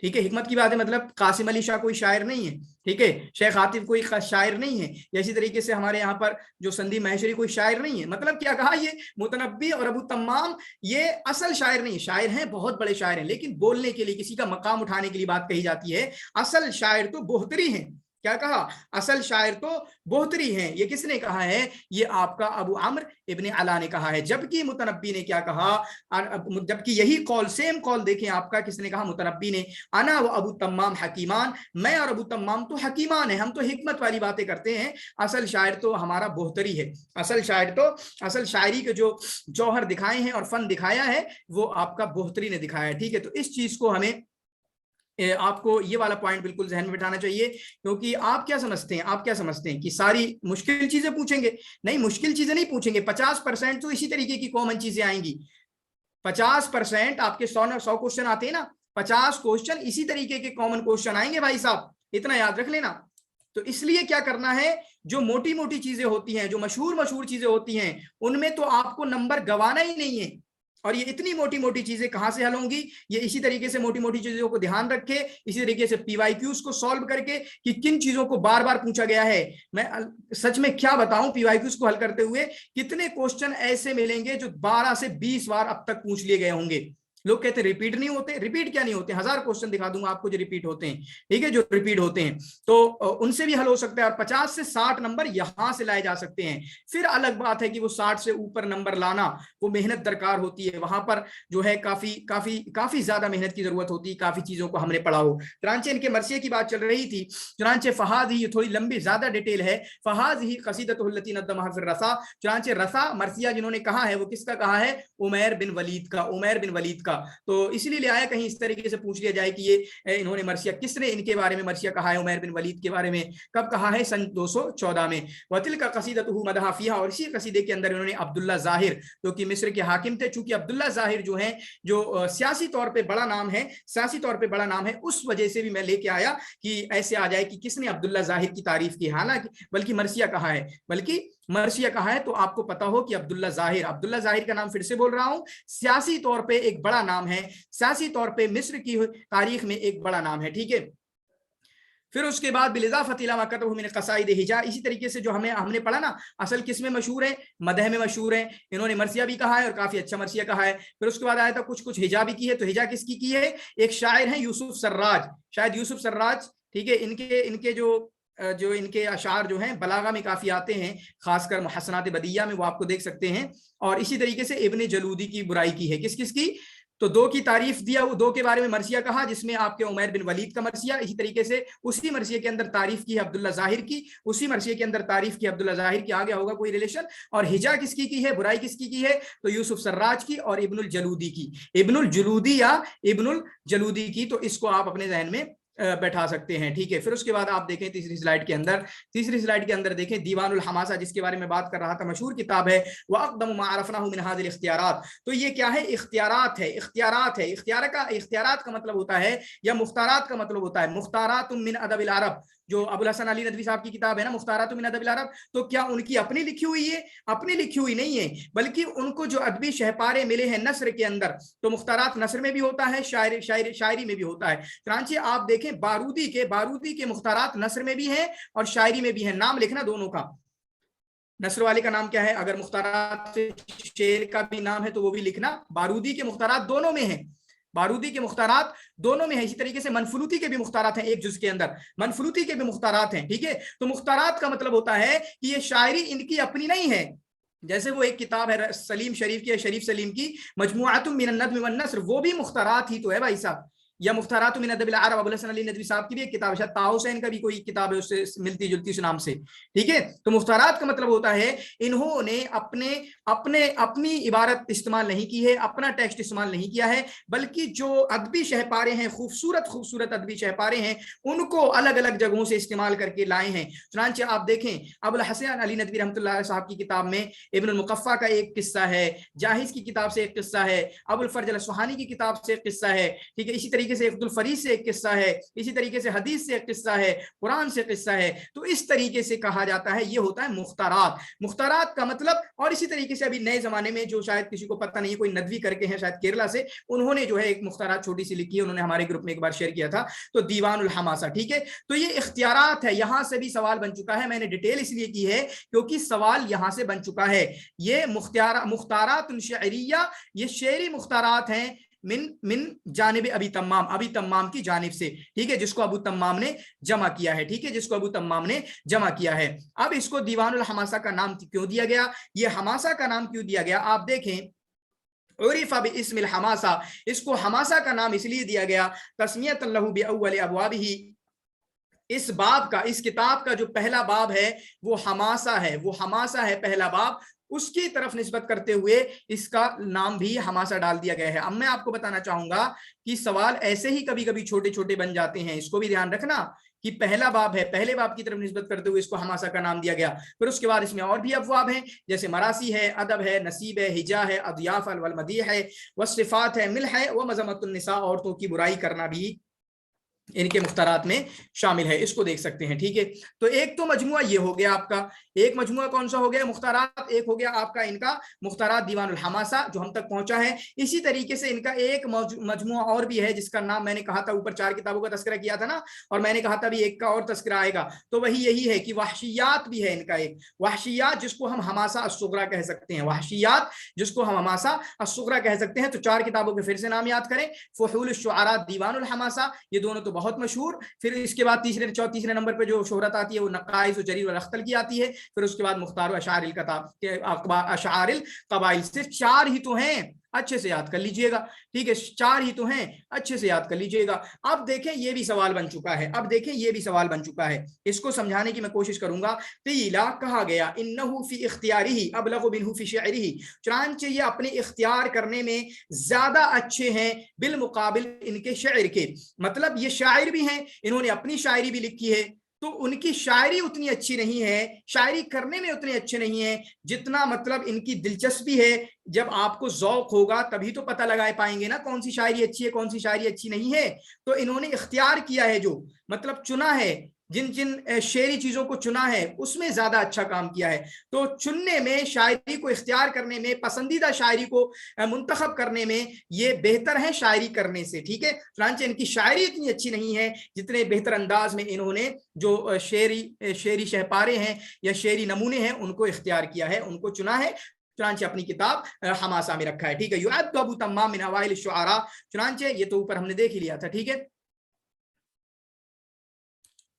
ٹھیک ہے. حکمت کی بات ہے مطلب قاسم علی شاہ کوئی شاعر نہیں ہے، ٹھیک ہے، شیخ عاطف کوئی شاعر نہیں ہے، یا اسی طریقے سے ہمارے یہاں پر جو سندھی مہیشری کوئی شاعر نہیں ہے. مطلب کیا کہا، یہ متنبی اور ابو تمام یہ اصل شاعر نہیں، شاعر ہیں، بہت بڑے شاعر ہیں، لیکن بولنے کے لیے کسی کا مقام اٹھانے کے لیے بات کہی جاتی ہے. اصل شاعر تو بہتری ہیں. کیا کہا، اصل شاعر تو بہتری ہیں. یہ کس نے کہا ہے، یہ آپ کا ابو عمرو ابن علا نے کہا ہے. جبکہ متنبی نے کیا کہا، جبکہ یہی قول، سیم قول دیکھیں آپ کا کس نے کہا، متنبی نے، انا و ابو تمام حکیمان، میں اور ابو تمام تو حکیمان ہیں، ہم تو حکمت والی باتیں کرتے ہیں، اصل شاعر تو ہمارا بہتری ہے. اصل شاعر تو، اصل شاعری کے جو جوہر دکھائے ہیں اور فن دکھایا ہے وہ آپ کا بہتری نے دکھایا ہے. ٹھیک ہے. تو اس چیز کو ہمیں، آپ کو یہ والا پوائنٹ بالکل ذہن میں بٹھانا چاہیے. کیونکہ آپ کیا سمجھتے ہیں کہ ساری مشکل چیزیں پوچھیں گے؟ نہیں، مشکل چیزیں نہیں پوچھیں گے. 50% تو اسی طریقے کی کامن چیزیں آئیں گی. 50% آپ کے 100 کوشچن آتے ہیں نا، 50 کوشچن اسی طریقے کے کامن کوشچن آئیں گے بھائی صاحب، اتنا یاد رکھ لینا. تو اس لیے کیا کرنا ہے، جو موٹی چیزیں ہوتی ہیں، جو مشہور چیزیں ہوتی ہیں، ان میں تو آپ کو نمبر گوانا ہی نہیں ہے. اور یہ اتنی موٹی چیزیں کہاں سے حل ہوں گی، یہ اسی طریقے سے موٹی چیزوں کو دھیان رکھے، اسی طریقے سے پی وائی کیوز کو سالو کر کے کہ کن چیزوں کو بار بار پوچھا گیا ہے. میں سچ میں کیا بتاؤں، پی وائی کیوز کو حل کرتے ہوئے کتنے کوشچن ایسے ملیں گے جو 12 سے 20 بار اب تک پوچھ لیے گئے ہوں گے. لوگ کہتے ہیں ریپیٹ نہیں ہوتے. ریپیٹ کیا نہیں ہوتے، 1000 کوشچن دکھا دوں گا آپ کو جو ریپیٹ ہوتے ہیں. ٹھیک ہے، جو ریپیٹ ہوتے ہیں تو ان سے بھی حل ہو سکتا ہے. اور 50 سے 60 نمبر یہاں سے لائے جا سکتے ہیں. پھر الگ بات ہے کہ وہ 60 سے اوپر نمبر لانا وہ محنت درکار ہوتی ہے. وہاں پر جو ہے کافی زیادہ محنت کی ضرورت ہوتی ہے. کافی چیزوں کو ہم نے پڑھا ہو. چنانچہ ان کے مرثیے کی بات چل رہی تھی. چنانچہ فہاد ہی، تھوڑی لمبی زیادہ ڈیٹیل ہے، فہاد ہی قصیدۃ التی نظمها فی الرثا. چنانچہ رثا مرثیہ جنہوں نے کہا ہے وہ کس کا کہا ہے، عمیر بن ولید کا. تو اسی لیے لے آیا کہیں اس طریقے سے پوچھ لیا جائے کہ یہ انہوں نے مرثیہ، کس نے ان کے بارے میں مرثیہ کہا ہے عمیر بن ولید کے بارے میں، کب کہا ہے، سن 214 میں. وتلک قصیدتہ مدح فیہا، اور اسی قصیدے کے اندر انہوں نے عبداللہ ظاہر جو کہ مصر کے حاکم تھے، چونکہ عبداللہ ظاہر جو ہیں جو سیاسی طور پہ بڑا نام ہے، اس وجہ سے بھی میں لے کے آیا کہ ایسے آ جائے کہ کس نے عبداللہ ظاہر کی تعریف کی. حالانکہ بلکہ مرثیہ کہا ہے تو آپ کو پتا ہو کہ عبداللہ ظاہر کا نام پھر سے بول رہا ہوں، سیاسی طور پہ ایک بڑا نام ہے، سیاسی طور پہ مصر کی تاریخ میں ایک بڑا نام ہے. ٹھیک ہے. پھر اس کے بعد بالاضافۃ الی ما کتبہ من قصائد ہجا، اسی طریقے سے جو ہم نے پڑھا نا، اصل کس میں مشہور ہے، مدح میں مشہور ہے. انہوں نے مرثیہ بھی کہا ہے اور کافی اچھا مرثیہ کہا ہے. پھر اس کے بعد آیا تھا کچھ ہجا بھی کی ہے. تو ہجا کس کی ہے، ایک شاعر ہیں یوسف سراج، شاید یوسف سراج. ٹھیک ہے. ان کے جو جو ان کے اشعار جو ہیں بلاغہ میں کافی آتے ہیں، خاص کر محسنات بدیہ میں، وہ آپ کو دیکھ سکتے ہیں. اور اسی طریقے سے ابن جلودی کی برائی کی ہے. کس کی؟ تو دو کی تعریف دیا، دو کے بارے میں مرثیہ کہا جس میں آپ کے عمیر بن ولید کا مرثیہ، اسی طریقے سے اسی مرثیے کے اندر تعریف کی ہے عبداللہ ظاہر کی، اسی مرثیے کے اندر تعریف کی عبداللہ ظاہر کی. آگے ہوگا کوئی ریلیشن. اور ہجا کس کی ہے، برائی کس کی ہے؟ تو یوسف سراج کی اور ابن الجلودی کی، ابن الجلودی یا ابن الجلودی کی. تو اس کو آپ اپنے ذہن میں بیٹھا سکتے ہیں. ٹھیک ہے. پھر اس کے بعد آپ دیکھیں تیسری سلائیڈ کے اندر دیکھیں دیوان الحماسہ، جس کے بارے میں بات کر رہا تھا، مشہور کتاب ہے. وَأَقْدَمُ مَا عَرَفْنَاهُ مِنْ هَذِهِ الْاخْتِيَارَاتِ. تو یہ کیا ہے؟ اختیارات ہے. اختیارات کا مطلب ہوتا ہے، یا مختارات کا مطلب ہوتا ہے مختارات من ادب العرب. جو ابو الحسن علی ندوی صاحب کی کتاب ہے نا مختارات من ادب العرب، تو کیا ان کی اپنی لکھی ہوئی ہے؟ اپنی لکھی ہوئی نہیں ہے، بلکہ ان کو جو ادبی شہپارے ملے ہیں نثر کے اندر. تو مختارات نثر میں بھی ہوتا ہے، شاعری میں بھی ہوتا ہے. چنانچہ آپ دیکھیں بارودی کے مختارات نثر میں بھی ہیں اور شاعری میں بھی ہیں. نام لکھنا دونوں کا. نثر والے کا نام کیا ہے؟ اگر مختارات شعر کا بھی نام ہے تو وہ بھی لکھنا. بارودی کے مختارات دونوں میں ہیں، بارودی کے مختارات دونوں میں ہیں. اسی طریقے سے منفلوطی کے بھی مختارات ہیں، ایک جز کے اندر منفلوطی کے بھی مختارات ہیں. ٹھیک ہے. تو مختارات کا مطلب ہوتا ہے کہ یہ شاعری ان کی اپنی نہیں ہے. جیسے وہ ایک کتاب ہے سلیم شریف کی، شریف سلیم کی مجموعۃ من النظم والنثر، وہ بھی مختارات ہی تو ہے بھائی صاحب. یا مختارات من ادب العرب ابو الحسن علی ندوی صاحب کی بھی ایک کتاب ہے، شاید طہ حسین کا بھی کوئی کتاب ہے اس سے ملتی جلتی اس نام سے. ٹھیک ہے. تو مختارات کا مطلب ہوتا ہے انہوں نے اپنی عبارت استعمال نہیں کی ہے، اپنا ٹیکسٹ استعمال نہیں کیا ہے، بلکہ جو ادبی شہپارے ہیں، خوبصورت ادبی شہپارے ہیں، ان کو الگ الگ جگہوں سے استعمال کر کے لائے ہیں. چنانچہ آپ دیکھیں ابو الحسن علی ندوی رحمۃ اللہ علیہ صاحب کی کتاب میں ابن المقفع کا ایک قصہ ہے، جاہز کی کتاب سے ایک قصہ ہے، ابو الفرج الاصفہانی کی کتاب سے ایک قصہ ہے. ٹھیک ہے. اسی طریقے سے عبد الفرید سے ایک قصہ ہے، اسی طریقے سے حدیث سے ایک قصہ ہے، قرآن سے قصہ ہے. تو اس طریقے سے کہا جاتا ہے یہ ہوتا ہے مختارات کا مطلب. اور اسی طریقے سے ابھی نئے زمانے میں جو شاید کسی کو پتہ نہیں ہے، کوئی ندوی کر کے ہیں شاید کیرلا سے، انہوں نے جو ہے ایک مختارات چھوٹی سی لکھی ہے، انہوں نے ہمارے گروپ میں ایک بار شیئر کیا تھا. تو دیوان الحماسہ. ٹھیک ہے. تو یہ اختیارات ہے، یہاں سے بھی سوال بن چکا ہے. میں نے ڈیٹیل اس لیے کی ہے کیونکہ سوال یہاں سے بن چکا ہے. یہ مختارات شعریہ، یہ شعری مختارات ہیں من جانب ابی تمام کی جانب سے. ٹھیک ہے. جس کو ابو تمام نے جمع کیا ہے. ٹھیک ہے. جس کو ابو تمام نے جمع کیا ہے. اب اس کو دیوان الحماسہ کا نام کیوں دیا گیا؟ یہ حماسہ کا نام کیوں دیا گیا؟ آپ دیکھیں عرف باسم الحماسہ، اس کو حماسہ کا نام اس لیے دیا گیا تسمیۃ لہ باول ابوابہ. اس باب کا، اس کتاب کا جو پہلا باب ہے وہ حماسہ ہے پہلا باب. اس کی طرف نسبت کرتے ہوئے اس کا نام بھی حماسہ ڈال دیا گیا ہے. اب میں آپ کو بتانا چاہوں گا کہ سوال ایسے ہی کبھی کبھی چھوٹے چھوٹے بن جاتے ہیں، اس کو بھی دھیان رکھنا کہ پہلا باب ہے، پہلے باب کی طرف نسبت کرتے ہوئے اس کو حماسہ کا نام دیا گیا. پھر اس کے بعد اس میں اور بھی ابواب ہیں، جیسے مراسی ہے، ادب ہے، نصیب ہے، ہجا ہے، اضیاف والمدیح ہے، وصفات ہے، ملح ہے، ومذمۃ النساء، عورتوں کی برائی کرنا بھی ان کے مختارات میں شامل ہے. اس کو دیکھ سکتے ہیں. ٹھیک ہے. تو ایک تو مجموعہ یہ ہو گیا آپ کا، ایک مجموعہ کون سا ہو گیا؟ مختارات. ایک ہو گیا آپ کا ان کا مختارات دیوان الحماسہ جو ہم تک پہنچا ہے. اسی طریقے سے ان کا ایک مجموعہ اور بھی ہے جس کا نام میں نے کہا تھا، اوپر 4 کتابوں کا تذکرہ کیا تھا نا، اور میں نے کہا تھا بھی ایک کا اور تذکرہ آئے گا. تو وہی یہی ہے کہ وحشیات بھی ہے ان کا ایک، وحشیات جس کو ہم حماسہ الصغریٰ کہہ سکتے ہیں، وحشیات جس کو ہم حماسہ الصغریٰ کہہ سکتے ہیں. تو 4 کتابوں کے پھر سے نام یاد کریں، فحول الشعراء دیوان الحماسہ، یہ دونوں تو بہت مشہور. پھر اس کے بعد تیسرے نمبر پہ جو شہرت آتی ہے وہ نقائص و جریر والاختل کی آتی ہے. پھر اس کے بعد مختار و اشعار القبائل. صرف 4 ہی تو ہیں، اچھے سے یاد کر لیجئے گا. ٹھیک ہے. 4 ہی تو ہیں، اچھے سے یاد کر لیجئے گا. اب دیکھیں یہ بھی سوال بن چکا ہے، اس کو سمجھانے کی میں کوشش کروں گا. قیلا کہا گیا انہ فی اختیارہ ابلغ منہ فی شعرہ، چنانچہ یہ اپنے اختیار کرنے میں زیادہ اچھے ہیں بالمقابل ان کے شعر کے. مطلب یہ شاعر بھی ہیں، انہوں نے اپنی شاعری بھی لکھی ہے، تو ان کی شاعری اتنی اچھی نہیں ہے، شاعری کرنے میں اتنے اچھے نہیں ہیں جتنا مطلب ان کی دلچسپی ہے. جب آپ کو ذوق ہوگا تبھی تو پتہ لگا پائیں گے نا کون سی شاعری اچھی ہے کون سی شاعری اچھی نہیں ہے. تو انہوں نے اختیار کیا ہے، جو مطلب چنا ہے، جن شعری چیزوں کو چنا ہے اس میں زیادہ اچھا کام کیا ہے. تو چننے میں، شاعری کو اختیار کرنے میں، پسندیدہ شاعری کو منتخب کرنے میں یہ بہتر ہے شاعری کرنے سے. ٹھیک ہے. چنانچہ ان کی شاعری اتنی اچھی نہیں ہے جتنے بہتر انداز میں انہوں نے جو شعری شہپارے ہیں یا شعری نمونے ہیں ان کو اختیار کیا ہے، ان کو چنا ہے. چنانچہ اپنی کتاب حماسہ میں رکھا ہے. ٹھیک ہے. یعد ابو تمام من اوائل الشعراء، چنانچہ یہ تو اوپر ہم نے دیکھ ہی لیا تھا. ٹھیک ہے.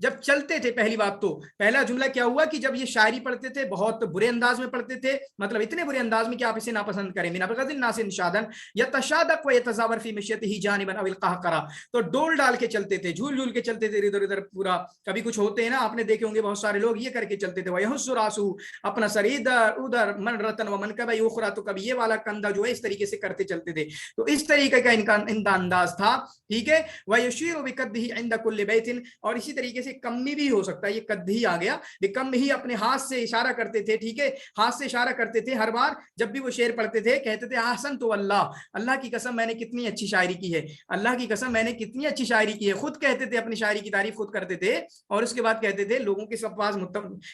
جب چلتے تھے، پہلی بات تو پہلا جملہ کیا ہوا کہ جب یہ شاعری پڑھتے تھے بہت برے انداز میں پڑھتے تھے، مطلب اتنے برے انداز میں کہ آپ اسے ناپسند کریں، من ابغض الناس انشادا یتشادق ویتزاور فی مشیته جانبا او القہقرا، تو ڈول ڈال کے چلتے تھے، جھول جھول کے چلتے تھے ادھر ادھر پورا. کبھی کچھ ہوتے ہیں نا، آپ نے دیکھے ہوں گے بہت سارے لوگ یہ کر کے چلتے تھے، ویحس راسو، اپنا سر ادھر ادھر، من رتن و من کبھی اخرا، تو کبھی یہ والا کندھا جو ہے اس طریقے سے کرتے چلتے تھے. تو اس طریقے کا ان کا انداز تھا، ٹھیک ہے. ویشیر بکدہ عند کل بیت، اور اسی طریقے سے کمی بھی ہو سکتا ہے، یہ کد ہی آ گیا، بکم ہی اپنے ہاتھ سے اشارہ کرتے تھے، ٹھیک ہے، ہاتھ سے اشارہ کرتے تھے ہر بار جب بھی وہ شعر پڑھتے تھے، کہتے تھے احسن تو اللہ، اللہ کی قسم میں نے کتنی اچھی شاعری کی ہے، اللہ کی قسم میں نے کتنی اچھی شاعری کی ہے. خود کہتے تھے، اپنی شاعری کی تعریف خود کرتے تھے، اور اس کے بعد کہتے تھے لوگوں کے سب پاس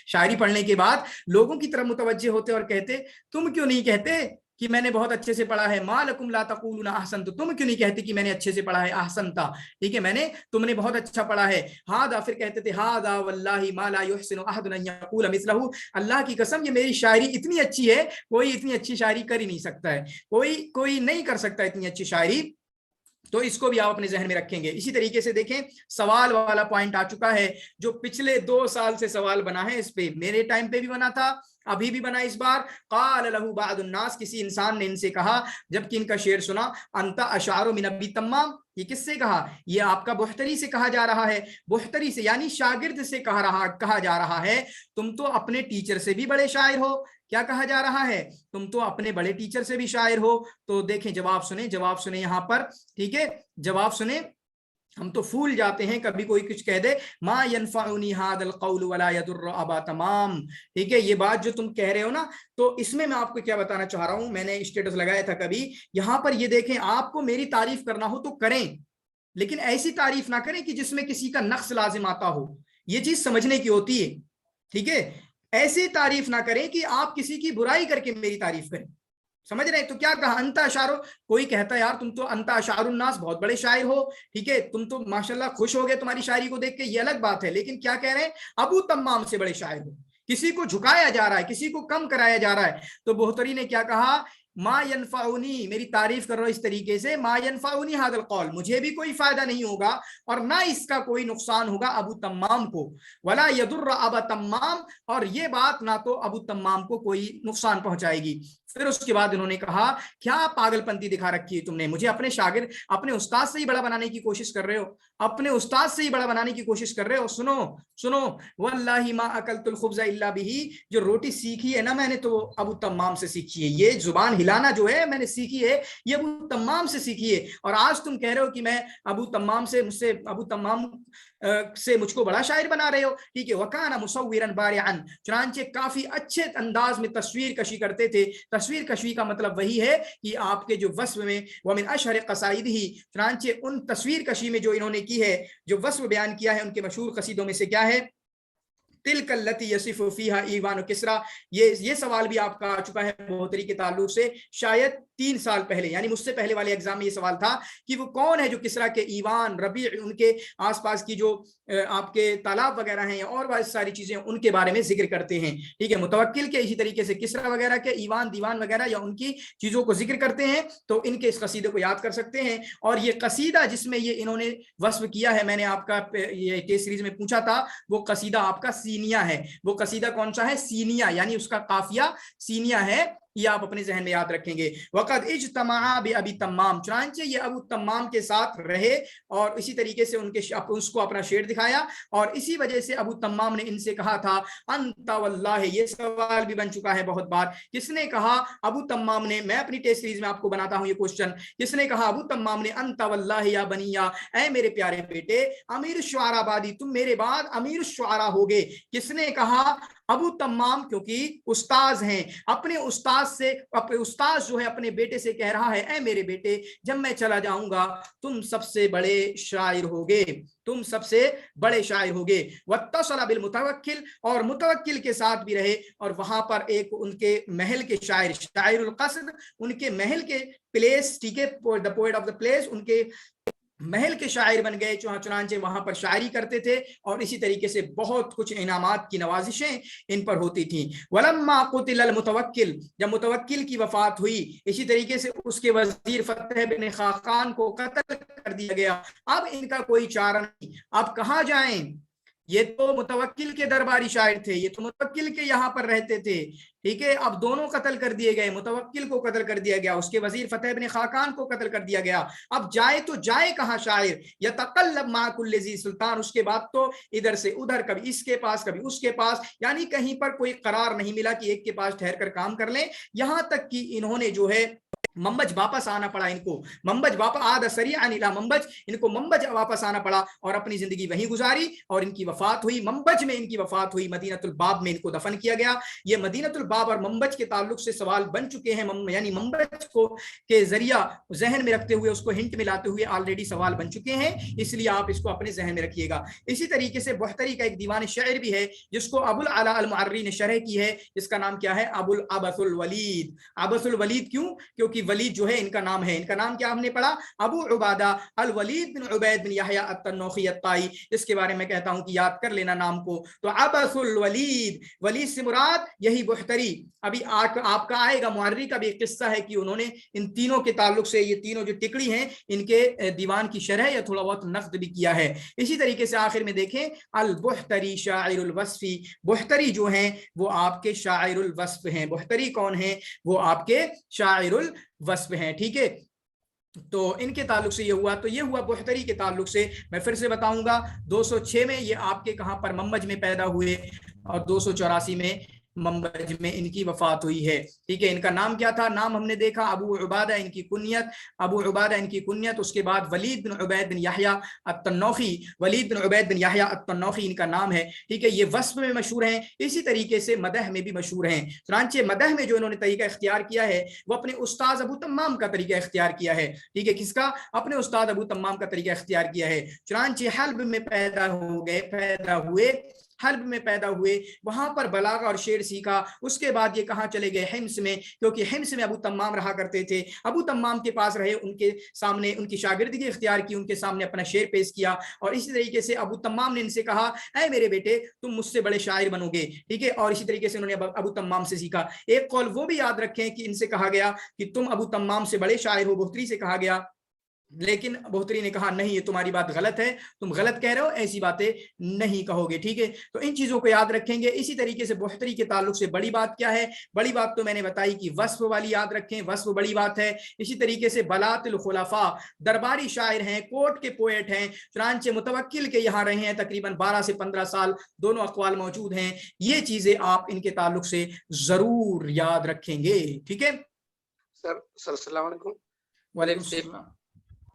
شاعری پڑھنے کے بعد لوگوں کی طرف متوجہ ہوتے اور کہتے تم کیوں نہیں کہتے کہ میں نے بہت اچھے سے پڑھا ہے، ما لکم لا تقولون احسنت، تم کیوں نہیں کہتے کہ میں نے اچھے سے پڑھا ہے، احسنتا، ٹھیک ہے، تم نے بہت اچھا پڑھا ہے. ہاذا، پھر کہتے تھے ہاذا واللہ ما لا يحسن احد ان يقول مثلہ، اللہ کی قسم یہ میری شاعری اتنی اچھی ہے، کوئی اتنی اچھی شاعری کر ہی نہیں سکتا ہے، کوئی نہیں کر سکتا اتنی اچھی شاعری. تو اس کو بھی آپ اپنے ذہن میں رکھیں گے. اسی طریقے سے دیکھیں سوال والا پوائنٹ آ چکا ہے، جو پچھلے 2 سال سے سوال بنا ہے، اس پہ میرے ٹائم پہ بھی بنا تھا، ابھی بھی بنا اس بار. قال له بعض الناس، کسی انسان نے ان سے کہا جب کہ ان کا شعر سنا، انت اشعار من ابی تمام، یہ کس سے کہا؟ یہ آپ کا بختری سے کہا جا رہا ہے، بختری سے یعنی شاگرد سے کہا جا رہا ہے، تم تو اپنے ٹیچر سے بھی بڑے شاعر ہو. کیا کہا جا رہا ہے؟ تم تو اپنے بڑے ٹیچر سے بھی شاعر ہو. تو دیکھیں جواب سنیں یہاں پر، ٹھیک ہے، جواب سنیں. ہم تو پھول جاتے ہیں کبھی کوئی کچھ کہہ دے، ما ينفعنی هذا القول ولا يضر ابا تمام، ٹھیک ہے، یہ بات جو تم کہہ رہے ہو نا، تو اس میں آپ کو کیا بتانا چاہ رہا ہوں، میں نے اسٹیٹس لگایا تھا کبھی، یہاں پر یہ دیکھیں، آپ کو میری تعریف کرنا ہو تو کریں، لیکن ایسی تعریف نہ کریں کہ جس میں کسی کا نقص لازم آتا ہو، یہ چیز سمجھنے کی ہوتی ہے، ٹھیک ہے. ایسی تعریف نہ کریں کہ آپ کسی کی برائی کر کے میری تعریف کریں، سمجھ رہے ہیں؟ تو کیا کہا؟ انت اشعار، کوئی کہتا ہے یار تم تو انت اشعار الناس، بہت بڑے شاعر ہو، ٹھیک ہے، تم تو ماشاءاللہ خوش ہو گئے تمہاری شاعری کو دیکھ کے، یہ الگ بات ہے، لیکن کیا کہہ رہے ہیں؟ ابو تمام سے بڑے شاعر ہو. کسی کو جھکایا جا رہا ہے، کسی کو کم کرایا جا رہا ہے. تو بہتری نے کیا کہا؟ ما ینفعنی، میری تعریف کر رہا ہوں اس طریقے سے، ما ینفعنی ھذا القول، مجھے بھی کوئی فائدہ نہیں ہوگا اور نہ اس کا کوئی نقصان ہوگا ابو تمام کو، ولا یضر ابا تمام، اور یہ بات نہ تو ابو تمام کو کوئی نقصان پہنچائے گی. پھر اس کے بعد انہوں نے کہا کیا پاگل پنتی دکھا رکھی ہے تم نے، مجھے اپنے شاگرد، اپنے استاد سے ہی بڑا بنانے کی کوشش کر رہے ہو، اپنے استاد سے ہی بڑا بنانے کی کوشش کر رہے ہو. سنو واللہ ما اکلت الخبز الا به، جو روٹی سیکھی ہے نا میں نے، تو ابو تمام سے سیکھی ہے، یہ زبان ہلانا جو ہے میں نے سیکھی ہے، یہ ابو تمام سے سیکھی ہے. اور آج تم کہہ رہے ہو کہ میں ابو تمام سے مجھ کو بڑا شاعر بنا رہے ہو، ٹھیک ہے. وکانا مصورا بارعا، چنانچہ کافی اچھے انداز میں تصویر کشی کرتے تھے. تصویر کشی کا مطلب وہی ہے کہ آپ کے جو وصف میں، ومن اشہر قصائدہ، چنانچہ ان تصویر کشی میں جو انہوں نے کی ہے، جو وصف بیان کیا ہے ان کے مشہور قصیدوں میں سے کیا ہے؟ تلک التی یصف فیہا ایوان کسریٰ. یہ سوال بھی آپ کا آ چکا ہے بہتری کے تعلق سے، شاید 3 سال پہلے، یعنی مجھ سے پہلے والے ایگزام میں یہ سوال تھا کہ وہ کون ہے جو کسریٰ کے ایوان، ربیع، ان کے آس پاس کی جو آپ کے تالاب وغیرہ ہیں اور بہت ساری چیزیں ان کے بارے میں ذکر کرتے ہیں، ٹھیک ہے. متوکل کے اسی طریقے سے کسریٰ وغیرہ کے ایوان، دیوان وغیرہ یا ان کی چیزوں کو ذکر کرتے ہیں، تو ان کے اس قصیدے کو یاد کر سکتے ہیں. اور یہ قصیدہ جس میں یہ انہوں نے وصف کیا ہے، میں نے آپ کا یہ ٹیسٹ سیریز میں پوچھا تھا، وہ قصیدہ آپ کا سینیا ہے. وہ قصیدہ کون سا ہے؟ سینیا، یعنی اس کا قافیہ سینیا ہے، یہ آپ اپنے ذہن میں یاد رکھیں گے. وقد اجتمعا بابی تمام، چنانچہ یہ ابو تمام کے ساتھ رہے اور اسی طریقے سے اس کو اپنا شعر دکھایا، اور اسی وجہ سے ابو تمام نے ان سے کہا تھا انت واللہ. یہ سوال بھی بن چکا ہے بہت بار، کس نے کہا؟ ابو تمام نے. میں اپنی ٹیسٹ سیریز میں آپ کو بناتا ہوں یہ کوشچن، کس نے کہا؟ ابو تمام نے. انت واللہ یا بنیا، اے میرے پیارے بیٹے، امیر الشعراء بعدی، تم میرے بعد امیر الشعراء ہوگے. کس نے کہا؟ ابو تمام، کیونکہ استاذ ہیں، اپنے استاذ سے، استاذ جو ہے اپنے بیٹے سے کہہ رہا ہے اے میرے بیٹے، جب میں چلا جاؤں گا تم سب سے بڑے شاعر ہوگے، تم سب سے بڑے شاعر ہوگے. واتصل بالمتوکل، اور متوکل کے ساتھ بھی رہے، اور وہاں پر ایک ان کے محل کے شاعر القصد، ان کے محل کے پلیس، ٹھیک ہے، the poet of the place، ان کے محل کے شاعر بن گئے. چنانچہ وہاں پر شاعری کرتے تھے، اور اسی طریقے سے بہت کچھ انعامات کی نوازشیں ان پر ہوتی تھیں. ولما قتل المتوکل، جب متوکل کی وفات ہوئی، اسی طریقے سے اس کے وزیر فتح بن خاقان کو قتل کر دیا گیا. اب ان کا کوئی چارہ نہیں، اب کہاں جائیں؟ یہ تو متوکل کے درباری شاعر تھے, یہ تو متوکل کے یہاں پر رہتے تھے, ٹھیک ہے. اب دونوں قتل کر دیے گئے, متوکل کو قتل کر دیا گیا, اس کے وزیر فتح بن خاقان کو قتل کر دیا گیا. اب جائے تو جائے کہاں شاعر؟ یتقلب مع کل ذی سلطان, اس کے بعد تو ادھر سے ادھر, کبھی اس کے پاس کبھی اس کے پاس, یعنی کہیں پر کوئی قرار نہیں ملا کہ ایک کے پاس ٹھہر کر کام کر لیں. یہاں تک کہ انہوں نے جو ہے منبج واپس آنا پڑا ان کو, منبج واپس آد سریعا الی منبج, ان کو منبج واپس آنا پڑا اور اپنی زندگی وہیں گزاری, اور ان کی وفات ہوئی منبج میں, ان کی وفات ہوئی مدینۃ الباب میں, ان کو دفن کیا گیا. یہ مدینۃ الباب اور منبج کے تعلق سے سوال بن چکے ہیں, یعنی منبج کو کے ذریعہ ذہن میں رکھتے ہوئے, اس کو ہنٹ ملاتے ہوئے آلریڈی سوال بن چکے ہیں, اس لیے آپ اس کو اپنے ذہن میں رکھیے گا. اسی طریقے سے بحتری کا ایک دیوان شعر بھی ہے جس کو ابو العلا المعری نے شرح کی ہے, جس کا نام کیا ہے؟ ابو العبث الولید. عبث الولید کیوں؟ کیونکہ ولید جو ہے ان کا نام ہے. ان کا نام کیا ہم نے پڑھا؟ ابو عبادہ الولید بن عبید بن یحییٰ التنوخی الطائی, اس کے بارے میں کہتا ہوں کہ یاد کر لینا نام کو. تو عبث الولید, ولید سے مراد یہی بحتری. ابھی آپ کا آئے گا, معرری کا بھی ایک قصہ ہے کہ انہوں نے ان تینوں کے تعلق سے, یہ تینوں جو ٹکڑی ہیں, ان کے دیوان کی شرح یا تھوڑا بہت نقد بھی کیا ہے. اسی طریقے سے آخر میں دیکھیں, البحتری شاعر الوصفی, بحتری جو ہیں وہ آپ کے شاعر الوصف ہیں. بحتری کون ہیں؟ وہ آپ کے شاعر الوصف ہیں, ٹھیک ہے. تو ان کے تعلق سے یہ ہوا. تو یہ ہوا بحتری کے تعلق سے. میں پھر سے بتاؤں گا, 206 میں یہ آپ کے کہاں پر منبج میں پیدا ہوئے, اور 284 میں منبج میں ان کی وفات ہوئی ہے, ٹھیک ہے. ان کا نام کیا تھا؟ نام ہم نے دیکھا ابو عبادہ ان کی کنیت, ابو عبادہ ان کی کنیت. اس کے بعد ولید بن عبید بن یحییٰ التنوخی, ولید بن عبید بن یحییٰ التنوخی ان کا نام ہے, ٹھیک ہے. یہ وصف میں مشہور ہیں, اسی طریقے سے مدح میں بھی مشہور ہیں. چنانچہ مدح میں جو انہوں نے طریقہ اختیار کیا ہے وہ اپنے استاد ابو تمام کا طریقہ اختیار کیا ہے, ٹھیک ہے. کس کا؟ اپنے استاد ابو تمام کا طریقہ اختیار کیا ہے. چنانچہ حلب میں پیدا ہوئے, حلب میں پیدا ہوئے, وہاں پر بلاغہ اور شعر سیکھا. اس کے بعد یہ کہاں چلے گئے؟ حمص میں, کیونکہ حمص میں ابو تمام رہا کرتے تھے. ابو تمام کے پاس رہے, ان کے سامنے ان کی شاگردگی اختیار کی, ان کے سامنے اپنا شعر پیش کیا. اور اسی طریقے سے ابو تمام نے ان سے کہا, اے میرے بیٹے تم مجھ سے بڑے شاعر بنو گے, ٹھیک ہے. اور اسی طریقے سے انہوں نے ابو تمام سے سیکھا. ایک قول وہ بھی یاد رکھیں کہ ان سے کہا گیا کہ تم ابو تمام سے بڑے شاعر ہو, بحتری سے کہا گیا, لیکن بحتری نے کہا نہیں, یہ تمہاری بات غلط ہے, تم غلط کہہ رہے ہو, ایسی باتیں نہیں کہو گے, ٹھیک ہے. تو ان چیزوں کو یاد رکھیں گے. اسی طریقے سے بحتری کے تعلق سے بڑی بات کیا ہے؟ بڑی بات تو میں نے بتائی کہ وصف والی یاد رکھیں, وصف بڑی بات ہے. اسی طریقے سے بلات الخلفاء, درباری شاعر ہیں, کورٹ کے پوئٹ ہیں. چنانچہ متوکل کے یہاں رہے ہیں تقریباً 12 سے 15 سال, دونوں اقوال موجود ہیں. یہ چیزیں آپ ان کے تعلق سے ضرور یاد رکھیں گے, ٹھیک ہے. سر السلام علیکم. وعلیکم السلام.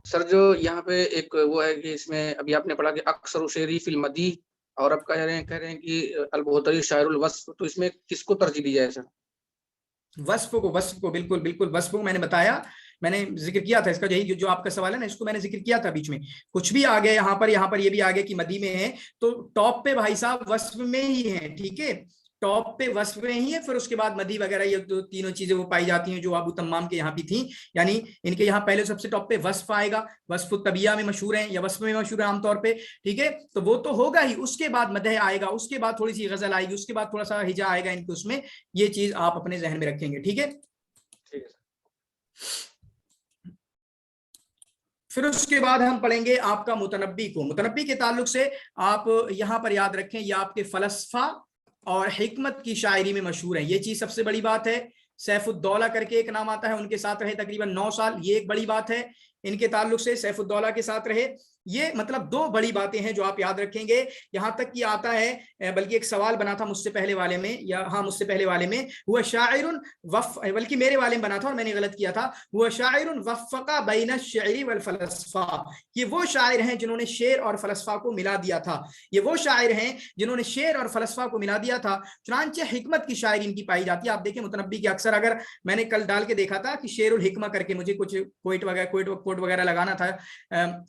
سر جو یہاں پہ ایک وہ ہے کہ اس میں ابھی آپ نے پڑھا کہ اکثر شعری فی المدیح, اور اب کہہ رہے ہیں کہ البحتری شاعر الوصف, تو اس میں کس کو ترجیح دی جائے سر؟ وصف کو بالکل وصف کو میں نے بتایا, میں نے ذکر کیا تھا اس کا, یہی جو آپ کا سوال ہے نا, اس کو میں نے ذکر کیا تھا بیچ میں. کچھ بھی آگے یہاں پر یہ بھی آگے کہ مدی میں ہے, تو ٹاپ پہ بھائی صاحب وصف میں ہی ہے, ٹھیک ہے. ٹاپ پہ وصف میں ہی ہے, پھر اس کے بعد مدی وغیرہ, یہ دو تینوں چیزیں وہ پائی جاتی ہیں جو ابو تمام کے یہاں بھی تھیں. یعنی ان کے یہاں پہلے سب سے ٹاپ پہ وصف آئے گا, وصف الطبیعہ میں مشہور ہیں یا وصف میں مشہور ہے عام طور پہ, ٹھیک ہے. تو وہ تو ہوگا ہی, اس کے بعد مدح آئے گا, اس کے بعد تھوڑی سی غزل آئے گی, اس کے بعد تھوڑا سا ہجا آئے گا ان کے, اس میں یہ چیز آپ اپنے ذہن میں رکھیں گے, ٹھیک ہے. پھر اس کے بعد ہم پڑھیں گے آپ کا متنبی کو. متنبی کے تعلق سے آپ یہاں پر یاد رکھیں, یہ آپ کے فلسفہ اور حکمت کی شاعری میں مشہور ہیں. یہ چیز سب سے بڑی بات ہے. سیف الدولہ کر کے ایک نام آتا ہے, ان کے ساتھ رہے تقریباً 9 سال, یہ ایک بڑی بات ہے. ان کے تعلق سے سیف الدولہ کے ساتھ رہے, یہ مطلب 2 بڑی باتیں ہیں جو آپ یاد رکھیں گے. یہاں تک کہ آتا ہے, بلکہ ایک سوال بنا تھا مجھ سے پہلے والے میں, یا ہاں مجھ سے پہلے والے میں, ہوا شاعر بلکہ میرے والے میں بنا تھا اور میں نے غلط کیا تھا, ہوا شاعر وفق بین الشعر والفلسفہ. یہ وہ شاعر ہیں جنہوں نے شعر اور فلسفہ کو ملا دیا تھا. یہ وہ شاعر ہیں جنہوں نے شعر اور فلسفہ کو ملا دیا تھا. چنانچہ حکمت کی شاعری ان کی پائی جاتی ہے. آپ دیکھیں متنبی کی اکثر, اگر میں نے کل ڈال کے دیکھا تھا کہ شعر الحکمہ کر کے مجھے کچھ کوٹ وغیرہ لگانا تھا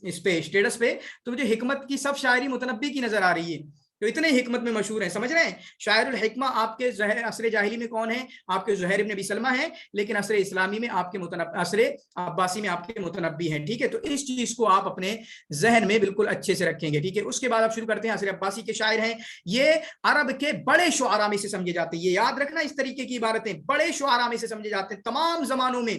اس پہ اسٹیٹس پہ, تو مجھے حکمت کی سب شاعری متنبی کی نظر آ رہی ہے. تو اتنے حکمت میں مشہور ہیں, سمجھ رہے ہیں. شاعر الحکمہ آپ کے عصر جاہلی میں کون ہیں؟ آپ کے زہیر ابن ابی سلمہ ہیں, لیکن عصر اسلامی میں آپ کے عصر عباسی میں آپ کے متنبی ہیں, ٹھیک ہے. تو اس چیز کو آپ اپنے ذہن میں بالکل اچھے سے رکھیں گے, ٹھیک ہے. اس کے بعد آپ شروع کرتے ہیں. عصر عباسی کے شاعر ہیں, یہ عرب کے بڑے شعراء میں سے سمجھے جاتے ہیں. یہ یاد رکھنا, اس طریقے کی عبارتیں بڑے شعراء میں سے سمجھے جاتے ہیں. تمام زمانوں میں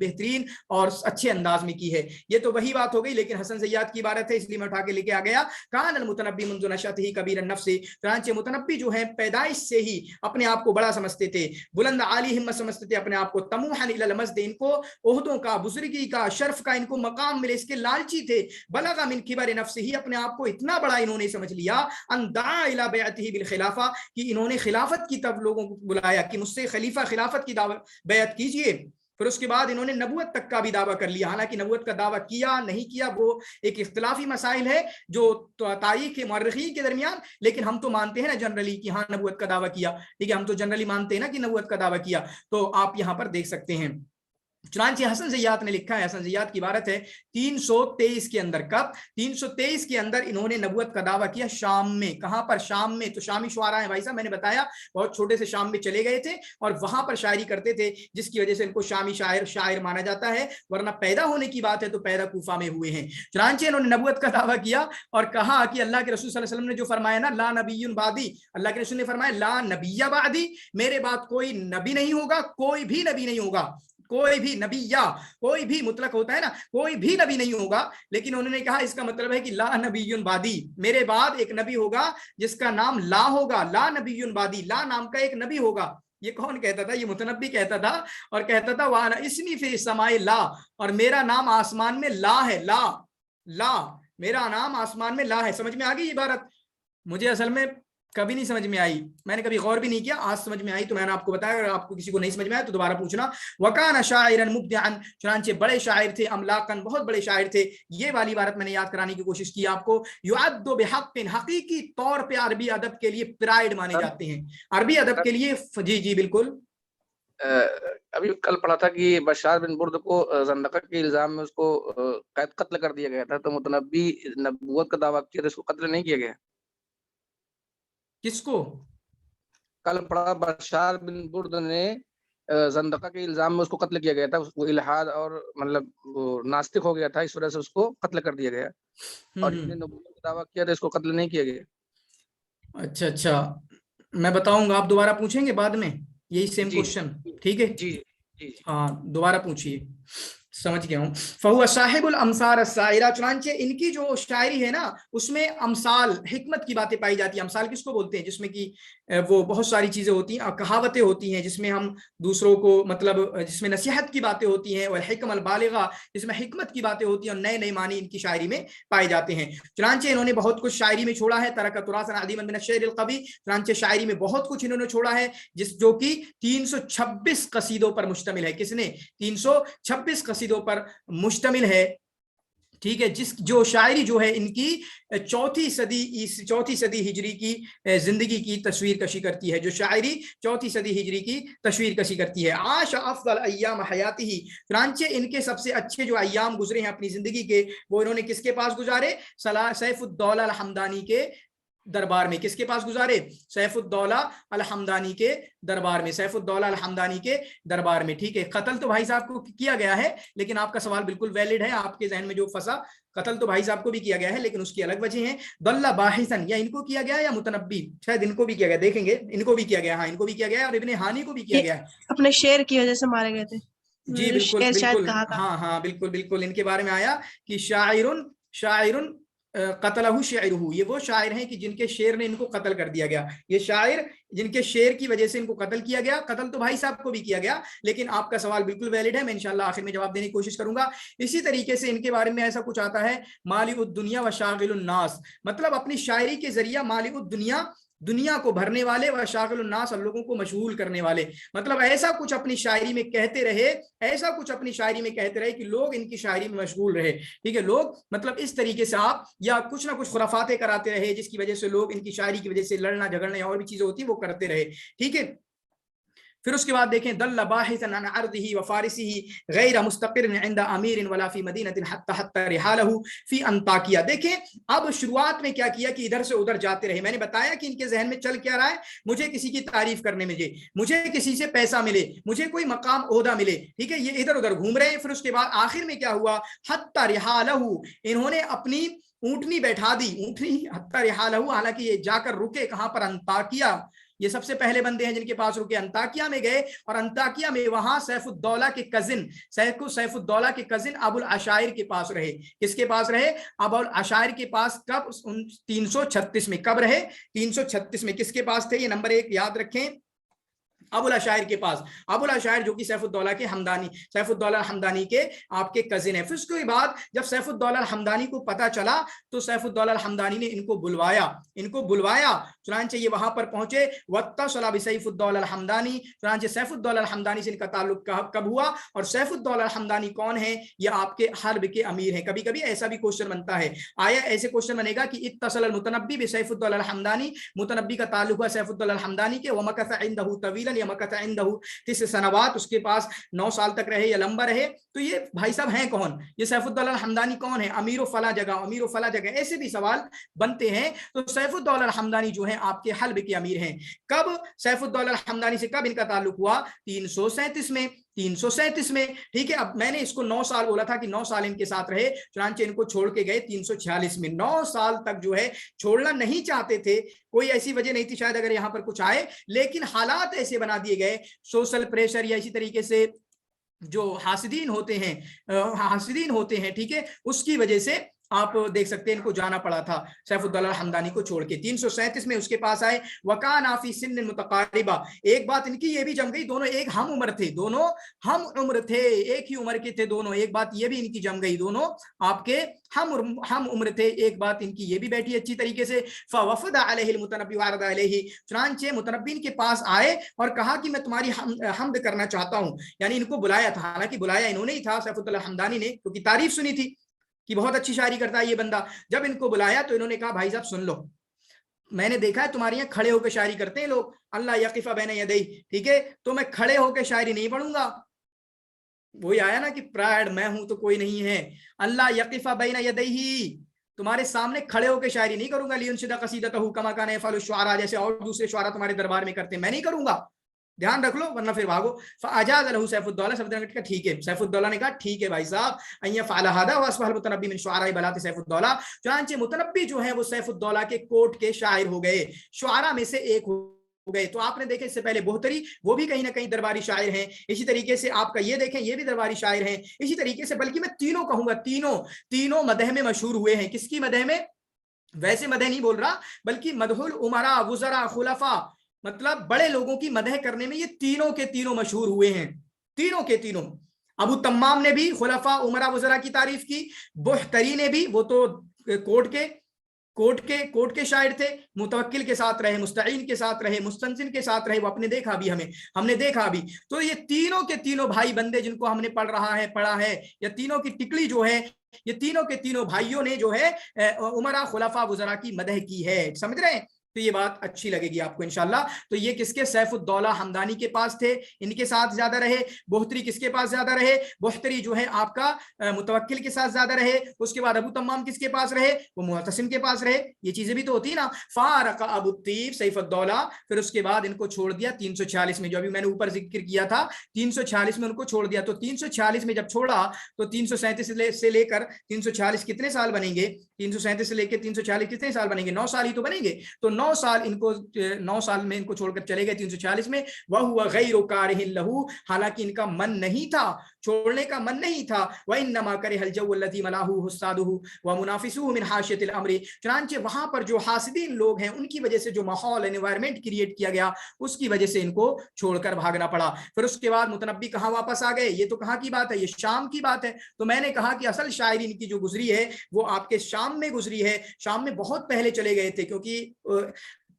بہترین اور اچھے انداز میں کی ہے. یہ تو وہی بات ہو گئی, لیکن حسن زیات کی عبارت ہے اس لیے میں اٹھا کے لے کے آ گیا. کان المتنبی منذ نشأته کبیر النفس, چنانچہ متنبی جو ہے پیدائش سے ہی اپنے آپ کو بڑا سمجھتے تھے, بلند عالی ہمت سمجھتے تھے اپنے آپ کو, طموحا الی المجد, ان کو عہدوں کا, بزرگی کا, شرف کا ان کو مقام ملے, اس کے لالچی تھے. بلغ من کبر نفسہ, اپنے آپ کو اتنا بڑا انہوں نے سمجھ لیا, ان دعا الی بیعتہ بالخلافہ, کہ انہوں نے خلافت کی طرف لوگوں کو بلایا کہ مجھ سے خلیفہ خلافت کی بیعت کیجئے. پھر اس کے بعد انہوں نے نبوت تک کا بھی دعویٰ کر لیا, حالانکہ نبوت کا دعویٰ کیا نہیں کیا وہ ایک اختلافی مسائل ہے جو تاریخ کے مورخین کے درمیان, لیکن ہم تو مانتے ہیں نا جنرلی کہ ہاں نبوت کا دعویٰ کیا, ٹھیک ہے, ہم تو جنرلی مانتے ہیں نا کہ نبوت کا دعویٰ کیا. تو آپ یہاں پر دیکھ سکتے ہیں. چنانچہ حسن زیات نے لکھا ہے, حسن زیات کی عبارت ہے 323 کے اندر, کب 323 کے اندر انہوں نے نبوت کا دعویٰ کیا شام میں. کہاں پر؟ شام میں. تو شامی شعراء ہیں بھائی صاحب, میں نے بتایا بہت چھوٹے سے شام میں چلے گئے تھے اور وہاں پر شاعری کرتے تھے, جس کی وجہ سے ان کو شامی شاعر مانا جاتا ہے, ورنہ پیدا ہونے کی بات ہے تو پیدا کوفہ میں ہوئے ہیں. چنانچہ انہوں نے نبوت کا دعویٰ کیا اور کہا کہ اللہ کے رسول صلی اللہ علیہ وسلم نے جو فرمایا نا, لا نبی بعدی, اللہ کے رسول نے فرمایا لا نبی بعدی, میرے بعد کوئی نبی نہیں ہوگا, کوئی بھی نبی نہیں ہوگا, کوئی بھی نبی, یا کوئی بھی مطلق ہوتا ہے نا, کوئی بھی نبی نہیں ہوگا. لیکن انہوں نے کہا اس کا مطلب ہے کہ لا نبی بعدی, میرے بعد ایک نبی ہوگا جس کا نام لا ہوگا, لا نبی بعدی, لا نام کا ایک نبی ہوگا. یہ کون کہتا تھا؟ یہ متنبی کہتا تھا, اور کہتا تھا وانا اسمی فی السماء لا, اور میرا نام آسمان میں لا ہے, لا لا, میرا نام آسمان میں لا ہے. سمجھ میں آ گئی یہ عبارت؟ مجھے اصل میں کبھی نہیں سمجھ میں آئی, میں نے کبھی غور بھی نہیں کیا, آج سمجھ میں آئی تو میں نے آپ کو بتایا. اگر آپ کو کسی کو نہیں سمجھ میں آیا تو دوبارہ پوچھنا. وکان شاعرا مبدعا, چنانچہ بڑے شاعر تھے, املاقن, بہت بڑے شاعر تھے. یہ والی عبارت میں نے یاد کرانے کی کوشش کی آپ کو. یعد بحق, حقیقی طور پہ عربی ادب کے لیے پرائڈ مانے جاتے ہیں, عربی ادب کے لیے. جی جی بالکل. ابھی کل پڑھا تھا کہ بشار بن برد کو زندقہ کے الزام میں اس کو قتل کر دیا گیا تھا, تو متنبی نبوت کا دعویٰ کیا تو اس کو قتل نہیں کیا گیا. کس کو؟ کل پڑھا بشار بن برد نے زندقہ کے الزام میں اس کو قتل کیا گیا تھا, وہ الحاد اور مطلب وہ ناستق ہو گیا تھا, اس وجہ سے اس کو قتل کر دیا گیا, اور جس نے نبوت کا دعویٰ کیا تھا اس کو قتل نہیں کیا گیا. اچھا اچھا, میں بتاؤں گا, آپ دوبارہ پوچھیں گے بعد میں یہی سیم کوشچن, ٹھیک ہے؟ جی جی ہاں دوبارہ پوچھیے, سمجھ گیا ہوں. فہو صاحب الامثال السائرہ, چنانچہ ان کی جو شاعری ہے نا اس میں امثال, حکمت کی باتیں پائی جاتی ہیں. امثال کس کو بولتے ہیں؟ جس میں کہ وہ بہت ساری چیزیں ہوتی ہیں, کہاوتیں ہوتی ہیں, جس میں ہم دوسروں کو مطلب جس میں نصیحت کی باتیں ہوتی ہیں, اور حکم البالغہ جس میں حکمت کی باتیں ہوتی ہیں, اور نئے نئے معنی ان کی شاعری میں پائے جاتے ہیں. چنانچہ انہوں نے بہت کچھ شاعری میں چھوڑا ہے. ترک تراثا عظیما من الشعر القوی, چنانچہ شاعری میں بہت کچھ انہوں نے چھوڑا ہے جو کہ 326 قصیدوں پر مشتمل ہے. کس نے؟ 326 قصیدوں پر مشتمل ہے, ٹھیک ہے, جو شاعری جو ہے ان کی چوتھی صدی ہجری کی زندگی کی تصویر کشی کرتی ہے. جو شاعری چوتھی صدی ہجری کی تصویر کشی کرتی ہے. عاش افضل ایام حیاتی, چنانچہ ان کے سب سے اچھے جو ایام گزرے ہیں اپنی زندگی کے, وہ انہوں نے کس کے پاس گزارے؟ سیف الدولہ الحمدانی کے دربار میں. کس کے پاس گزارے؟ سیف الدولہ الحمدانی کے دربار میں, سیف الدولہ الحمدانی کے دربار میں, ٹھیک ہے. قتل تو بھائی صاحب کو کیا گیا ہے, لیکن آپ کا سوال بالکل ویلڈ ہے, آپ کے ذہن میں جو پھنسا, قتل تو بھائی صاحب کو بھی کیا گیا ہے, لیکن اس کی الگ وجہ ہیں. ضل باحثا, یا ان کو کیا گیا یا متنبی, شاید ان کو بھی کیا گیا, دیکھیں گے, ان کو بھی کیا گیا, ہاں ان کو بھی کیا گیا, اور ابن ہانی کو بھی کیا گیا ہے. اپنے شعر کی وجہ سے مارے گئے تھے. جی بالکل بالکل, کہا تھا. ہاں ہاں بالکل بالکل, ان کے بارے میں آیا کہ شاعر قتلہ شعرہ, یہ وہ شاعر ہیں کہ جن کے شعر نے ان کو قتل کر دیا گیا. یہ شاعر جن کے شعر کی وجہ سے ان کو قتل کیا گیا. قتل تو بھائی صاحب کو بھی کیا گیا, لیکن آپ کا سوال بالکل ویلڈ ہے, میں انشاءاللہ آخر میں جواب دینے کی کوشش کروں گا. اسی طریقے سے ان کے بارے میں ایسا کچھ آتا ہے, مالک الدنیا و شاغل الناس, مطلب اپنی شاعری کے ذریعہ مالک الدنیا, دنیا کو بھرنے والے, و شاغل الناس, اور لوگوں کو مشغول کرنے والے. مطلب ایسا کچھ اپنی شاعری میں کہتے رہے, ایسا کچھ اپنی شاعری میں کہتے رہے کہ لوگ ان کی شاعری میں مشغول رہے, ٹھیک ہے. لوگ مطلب اس طریقے سے آپ یا کچھ نہ کچھ خرافاتیں کراتے رہے, جس کی وجہ سے لوگ ان کی شاعری کی وجہ سے لڑنا جھگڑنا اور بھی چیزیں ہوتی ہیں وہ کرتے رہے, ٹھیک ہے. پھر اس کے بعد دیکھیں, دل باحثا عن عرضه وفارسه غیر مستقر عند امیر ولا فی مدینہ حتی رحالہ فی انطاکیہ. دیکھیں اب شروعات میں کیا کیا کہ ادھر سے ادھر جاتے رہے. میں نے بتایا کہ ان کے ذہن میں چل کیا رہا ہے, مجھے کسی کی تعریف کرنے میں, مجھے کسی سے پیسہ ملے, مجھے کوئی مقام عہدہ ملے, ٹھیک ہے. یہ ادھر ادھر گھوم رہے ہیں. پھر اس کے بعد آخر میں کیا ہوا, حتی رحالہ, انہوں نے اپنی اونٹنی بیٹھا دی, اونٹنی حتی رحالہ, حالانکہ یہ جا کر رکے کہاں پر؟ انطاکیہ, یہ سب سے پہلے بندے ہیں جن کے پاس رکے. انطاکیہ میں گئے اور انطاکیہ میں وہاں سیف الدولہ کے کزن ابو العشائر کے پاس رہے. کس کے پاس رہے؟ ابو العشائر کے پاس. کب؟ 336 میں. کب رہے؟ 336 میں. کس کے پاس تھے؟ یہ نمبر 1 یاد رکھیں، ابو العشائر کے پاس. ابو العشائر جو کہ سیف الدولہ الحمدانی کے آپ کے کزن ہیں. پھر اس کے بعد جب سیف الدولہ الحمدانی کو پتا چلا تو سیف الدولہ الحمدانی نے ان کو بلوایا. چنانچہ یہ وہاں پر پہنچے. واتصل بسیف الدولہ الحمدانی. چنانچہ سیف الدولہ الحمدانی سے ان کا تعلق کب ہوا؟ اور سیف الدولہ الحمدانی کون ہیں؟ یہ آپ کے حرب کے امیر ہیں. کبھی کبھی ایسا بھی کوشچن بنتا ہے. آیا ایسے کوشچن بنے گا کہ اتصل المتنبی بسیف الدولہ الحمدانی، متنبی کا تعلق ہوا سیف الدولہ الحمدانی کے. ومکث عنده طویلا، یا مکث عنده 9 سنوات، اس کے پاس 9 سال تک رہے یا لمبا رہے. تو یہ بھائی صاحب ہیں کون؟ یہ سیف الدولہ الحمدانی کون ہے؟ امیر و فلاں جگہ. ایسے بھی سوال بنتے ہیں. تو سیف الدولہ الحمدانی جو ہیں آپ کے حلب کے امیر ہیں. کب سیف الدولہ الحمدانی سے کب ان کا تعلق ہوا؟ 337 میں. ٹھیک ہے. اب میں نے اس کو 9 سال بولا تھا کہ 9 سال ان کے ساتھ رہے. چنانچہ ان کو چھوڑ کے گئے 346 میں. 9 سال تک جو ہے چھوڑنا نہیں چاہتے تھے. کوئی ایسی وجہ نہیں تھی شاید اگر یہاں پر کچھ آئے، لیکن حالات ایسے بنا دیے گئے، سوشل پریشر یا اسی طریقے سے جو حاسدین ہوتے ہیں ٹھیک ہے، اس کی وجہ سے آپ دیکھ سکتے ہیں ان کو جانا پڑا تھا سیف الدولہ الحمدانی کو چھوڑ کے. 337 میں اس کے پاس آئے. وکانا فی سن متقاربہ. ایک بات ان کی یہ بھی جم گئی، دونوں ایک ہم عمر تھے، ایک ہی عمر کے تھے دونوں. ایک بات یہ بھی ان کی جم گئی، دونوں آپ کے ہم عمر تھے. ایک بات ان کی یہ بھی بیٹھی اچھی طریقے سے. فوفد علیہ المتنبی وعرض علیہ. چنانچہ متنبی ان کے پاس آئے اور کہا کہ میں تمہاری حمد کرنا چاہتا ہوں. یعنی ان کو بلایا تھا، حالانکہ بلایا انہوں نے ہی تھا سیف الدولہ الحمدانی نے، کیونکہ تعریف سنی تھی کہ بہت اچھی شاعری کرتا ہے یہ بندہ. جب ان کو بلایا تو انہوں نے کہا بھائی صاحب سن لو، میں نے دیکھا ہے تمہارے یہاں کھڑے ہو کے شاعری کرتے ہیں لوگ، اللہ یقف بین یدی، ٹھیک ہے، تو میں کھڑے ہو کے شاعری نہیں پڑھوں گا. وہی آیا نا کہ پرائڈ، میں ہوں تو کوئی نہیں ہے. اللہ یقف بین یدی، تمہارے سامنے کھڑے ہو کے شاعری نہیں کروں گا. لینشد قصیدتہ کما کان یفعل الشعراء، جیسے اور دوسرے شعراء تمہارے دربار میں کرتے ہیں، میں نہیں کروں گا. دھیان رکھ لو ورنہ پھر بھاگو. فاجاز له سیف الدولہ. ٹھیک ہے، سیف الدولہ نے کہا ٹھیک ہے بھائی صاحب. ان يفعل هذا واصبح المتنبی من شعراء بلاد سیف الدولہ. چنانچہ متنبی جو ہے وہ سیف الدولہ کے کوٹ کے شاعر ہو گئے، شعراء میں سے ایک ہو گئے. تو آپ نے دیکھے اس سے پہلے بہتری، وہ بھی کہیں نہ کہیں درباری شاعر ہیں. اسی طریقے سے آپ کا یہ دیکھیں، یہ بھی درباری شاعر ہیں. اسی طریقے سے بلکہ میں تینوں کہوں گا، تینوں مدح میں مشہور ہوئے ہیں. کس کی مدح میں؟ ویسے مدح نہیں بول رہا، بلکہ مدح الامراء وزراء خلفاء، مطلب بڑے لوگوں کی مدح کرنے میں یہ تینوں کے تینوں مشہور ہوئے ہیں. تینوں کے تینوں. ابو تمام نے بھی خلفاء امراء وزراء کی تعریف کی. بحتری نے بھی، وہ تو کوٹ کے شاعر تھے، متوکل کے ساتھ رہے، مستعین کے ساتھ رہے، مستنزل کے ساتھ رہے. وہ اپنے دیکھا بھی، ہم نے دیکھا بھی. تو یہ تینوں کے تینوں بھائی بندے جن کو ہم نے پڑھا ہے، یا تینوں کی ٹکڑی جو ہے، یہ تینوں کے تینوں بھائیوں نے جو ہے امراء خلفاء وزراء کی مدح کی ہے. سمجھ رہے ہیں؟ تو یہ بات اچھی لگے گی آپ کو انشاءاللہ. تو یہ کس کے؟ سیف الدولہ حمدانی کے پاس تھے، ان کے ساتھ زیادہ رہے. بہتری کس کے پاس زیادہ رہے؟ بہتری جو ہے آپ کا متوکل کے ساتھ زیادہ رہے. اس کے بعد ابو تمام کس کے پاس رہے؟ وہ معتصم کے پاس رہے. یہ چیزیں بھی تو ہوتی نا. فارق ابو الطیب سیف الدولہ. پھر اس کے بعد ان کو چھوڑ دیا 346 میں، جو ابھی میں نے اوپر ذکر کیا تھا. 346 میں ان کو چھوڑ دیا. تو 346 میں جب چھوڑا تو 337 سے لے کر 346 کتنے سال بنیں گے؟ 337 سے لے کے 346 کتنے سال بنیں گے؟ 9 سال ہی تو بنیں گے. تو 9 سال میں ان کو چھوڑ کر چلے گئے 346 میں. وَهُوَ غَيْرُ كَارِهٍ لَهُ. حالانکہ ان کا من نہیں تھا، چھوڑنے کا من نہیں تھا. وَإِنَّمَا كَرِهَ الْجَوَّ الَّذِي مَلَاهُ حُسَّادُهُ وَمُنَافِسُهُ مِنْ حَاشِيَةِ الْأَمْرِ. چنانچہ وہاں پر جو حاسدین لوگ ہیں ان کی وجہ سے جو ماحول انوائرمنٹ کریٹ کیا گیا، اس کی وجہ سے ان کو چھوڑ کر بھاگنا پڑا. پھر اس کے بعد متنبی کہاں واپس آ گئے؟ یہ تو کہاں کی بات ہے؟ یہ شام کی بات ہے. تو میں نے کہا کہ اصل شاعری ان کی جو گزری ہے وہ آپ کے شام میں گزری ہے. شام میں بہت پہلے چلے گئے تھے، کیونکہ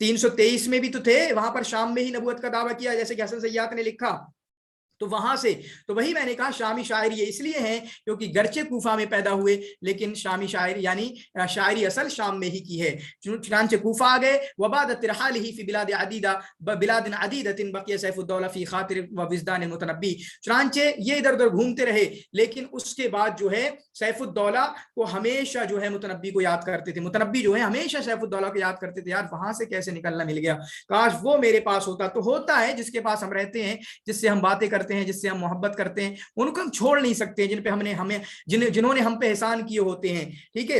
323 میں بھی تو تھے، وہاں پر شام میں ہی نبوت کا دعویٰ کیا، جیسے کہ حسن زیات نے لکھا. تو وہاں سے تو وہی میں نے کہا شامی شاعر یہ اس لیے ہیں کیونکہ گرچہ کوفہ میں پیدا ہوئے لیکن شامی شاعر یعنی شاعری اصل شام میں ہی کی ہے. چنانچہ کوفہ آ گئے. وبعد ترحاله في بلاد عدیدۃ بقي سیف الدولہ فی خاطر و وجدان المتنبی. چنانچہ یہ ادھر ادھر گھومتے رہے، لیکن اس کے بعد جو ہے سیف الدولہ کو ہمیشہ جو ہے متنبی کو یاد کرتے تھے. متنبی جو ہے ہمیشہ سیف الدولہ کو یاد کرتے تھے. یار وہاں سے کیسے نکلنا مل گیا، کاش وہ میرے پاس ہوتا. تو ہوتا ہے جس کے پاس ہم رہتے ہیں، جس سے ہم باتیں کرتے ہیں، جس سے ہم محبت کرتے ہیں، ان کو ہم چھوڑ نہیں سکتے. جن پہ جنہوں نے ہم پہ احسان کیے ہوتے ہیں، ٹھیک ہے.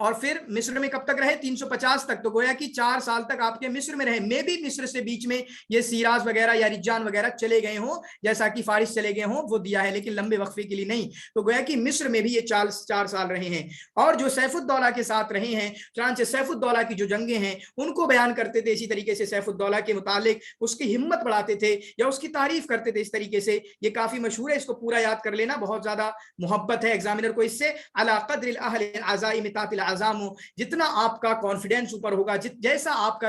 اور پھر مصر میں کب تک رہے 350 تک, تو گویا کہ 4 سال تک آپ کے مصر میں رہے. میں بھی مصر سے بیچ میں یہ سیراز وغیرہ یا رجان وغیرہ چلے گئے ہوں, جیسا کہ فارس چلے گئے ہوں, وہ دیا ہے, لیکن لمبے وقفے کے لیے نہیں. تو گویا کہ مصر میں بھی یہ 4 سال رہے ہیں. اور جو سیف الدولہ کے ساتھ رہے ہیں, چنانچہ سیف الدولہ کی جو جنگیں ہیں ان کو بیان کرتے تھے اسی طریقے سے, سیف الدولہ کے متعلق اس کی ہمت بڑھاتے تھے یا اس کی تعریف کرتے تھے اس طریقے سے. یہ کافی مشہور ہے, اس کو پورا یاد کر لینا, بہت زیادہ محبت ہے ایگزامینر کو اس سے. علی قدر الاہل العزائم تاتی العزام, جتنا آپ کا کانفیڈنس اوپر ہوگا, جیسا آپ کا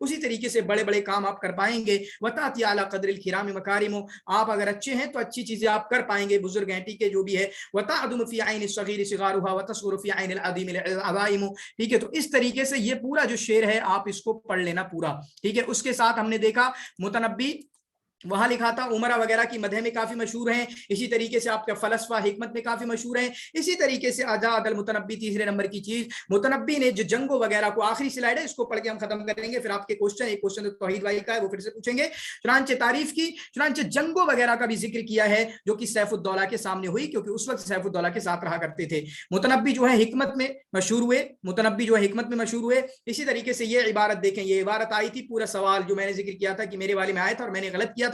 اسی طریقے سے بڑے بڑے کام آپ کر پائیں گے. وتاتی اعلی قدر الکرام مکارم, آپ اگر اچھے ہیں تو اچھی چیزیں آپ کر پائیں گے, بزرگ ہیں ٹھیک ہے جو بھی ہے. وتعدم فی عین الصغیر صغارها وتصغر فی عین العظیم العظائم, ٹھیک ہے. تو اس طریقے سے یہ پورا جو شعر ہے آپ اس کو پڑھ لینا پورا, ٹھیک ہے. اس کے ساتھ ہم نے دیکھا متنبی وہاں لکھا تھا عمرہ وغیرہ کی مدح میں کافی مشہور ہیں, اسی طریقے سے آپ کا فلسفہ حکمت میں کافی مشہور ہیں. اسی طریقے سے اجاد المتنبی تیسرے نمبر کی چیز, متنبی نے جو جنگوں وغیرہ کو, آخری سلائڈ ہے اس کو پڑھ کے ہم ختم کریں گے, پھر آپ کے کوشچن, ایک کوشچن توحید بھائی کا ہے وہ پھر سے پوچھیں گے. چنانچہ تعریف کی, چنانچہ جنگوں وغیرہ کا بھی ذکر کیا ہے جو کہ سیف الدولہ کے سامنے ہوئی, کیونکہ اس وقت سیف الدولہ کے ساتھ رہا کرتے تھے. متنبی جو ہے حکمت میں مشہور ہوئے, متنبی جو ہے حکمت میں مشہور ہوئے. اسی طریقے سے یہ عبارت دیکھیں, یہ عبارت آئی تھی, پورا سوال جو میں نے ذکر کیا تھا کہ میرے والے میں آیا تھا اور میں نے غلط کیا تھا,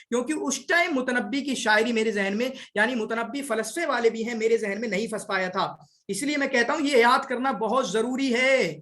کیونکہ اس ٹائم متنبی کی شاعری میرے ذہن میں, یعنی متنبی فلسفے والے بھی ہیں, میرے ذہن میں نہیں پھنس پایا تھا. اس لیے میں کہتا ہوں یہ یاد کرنا بہت ضروری ہے.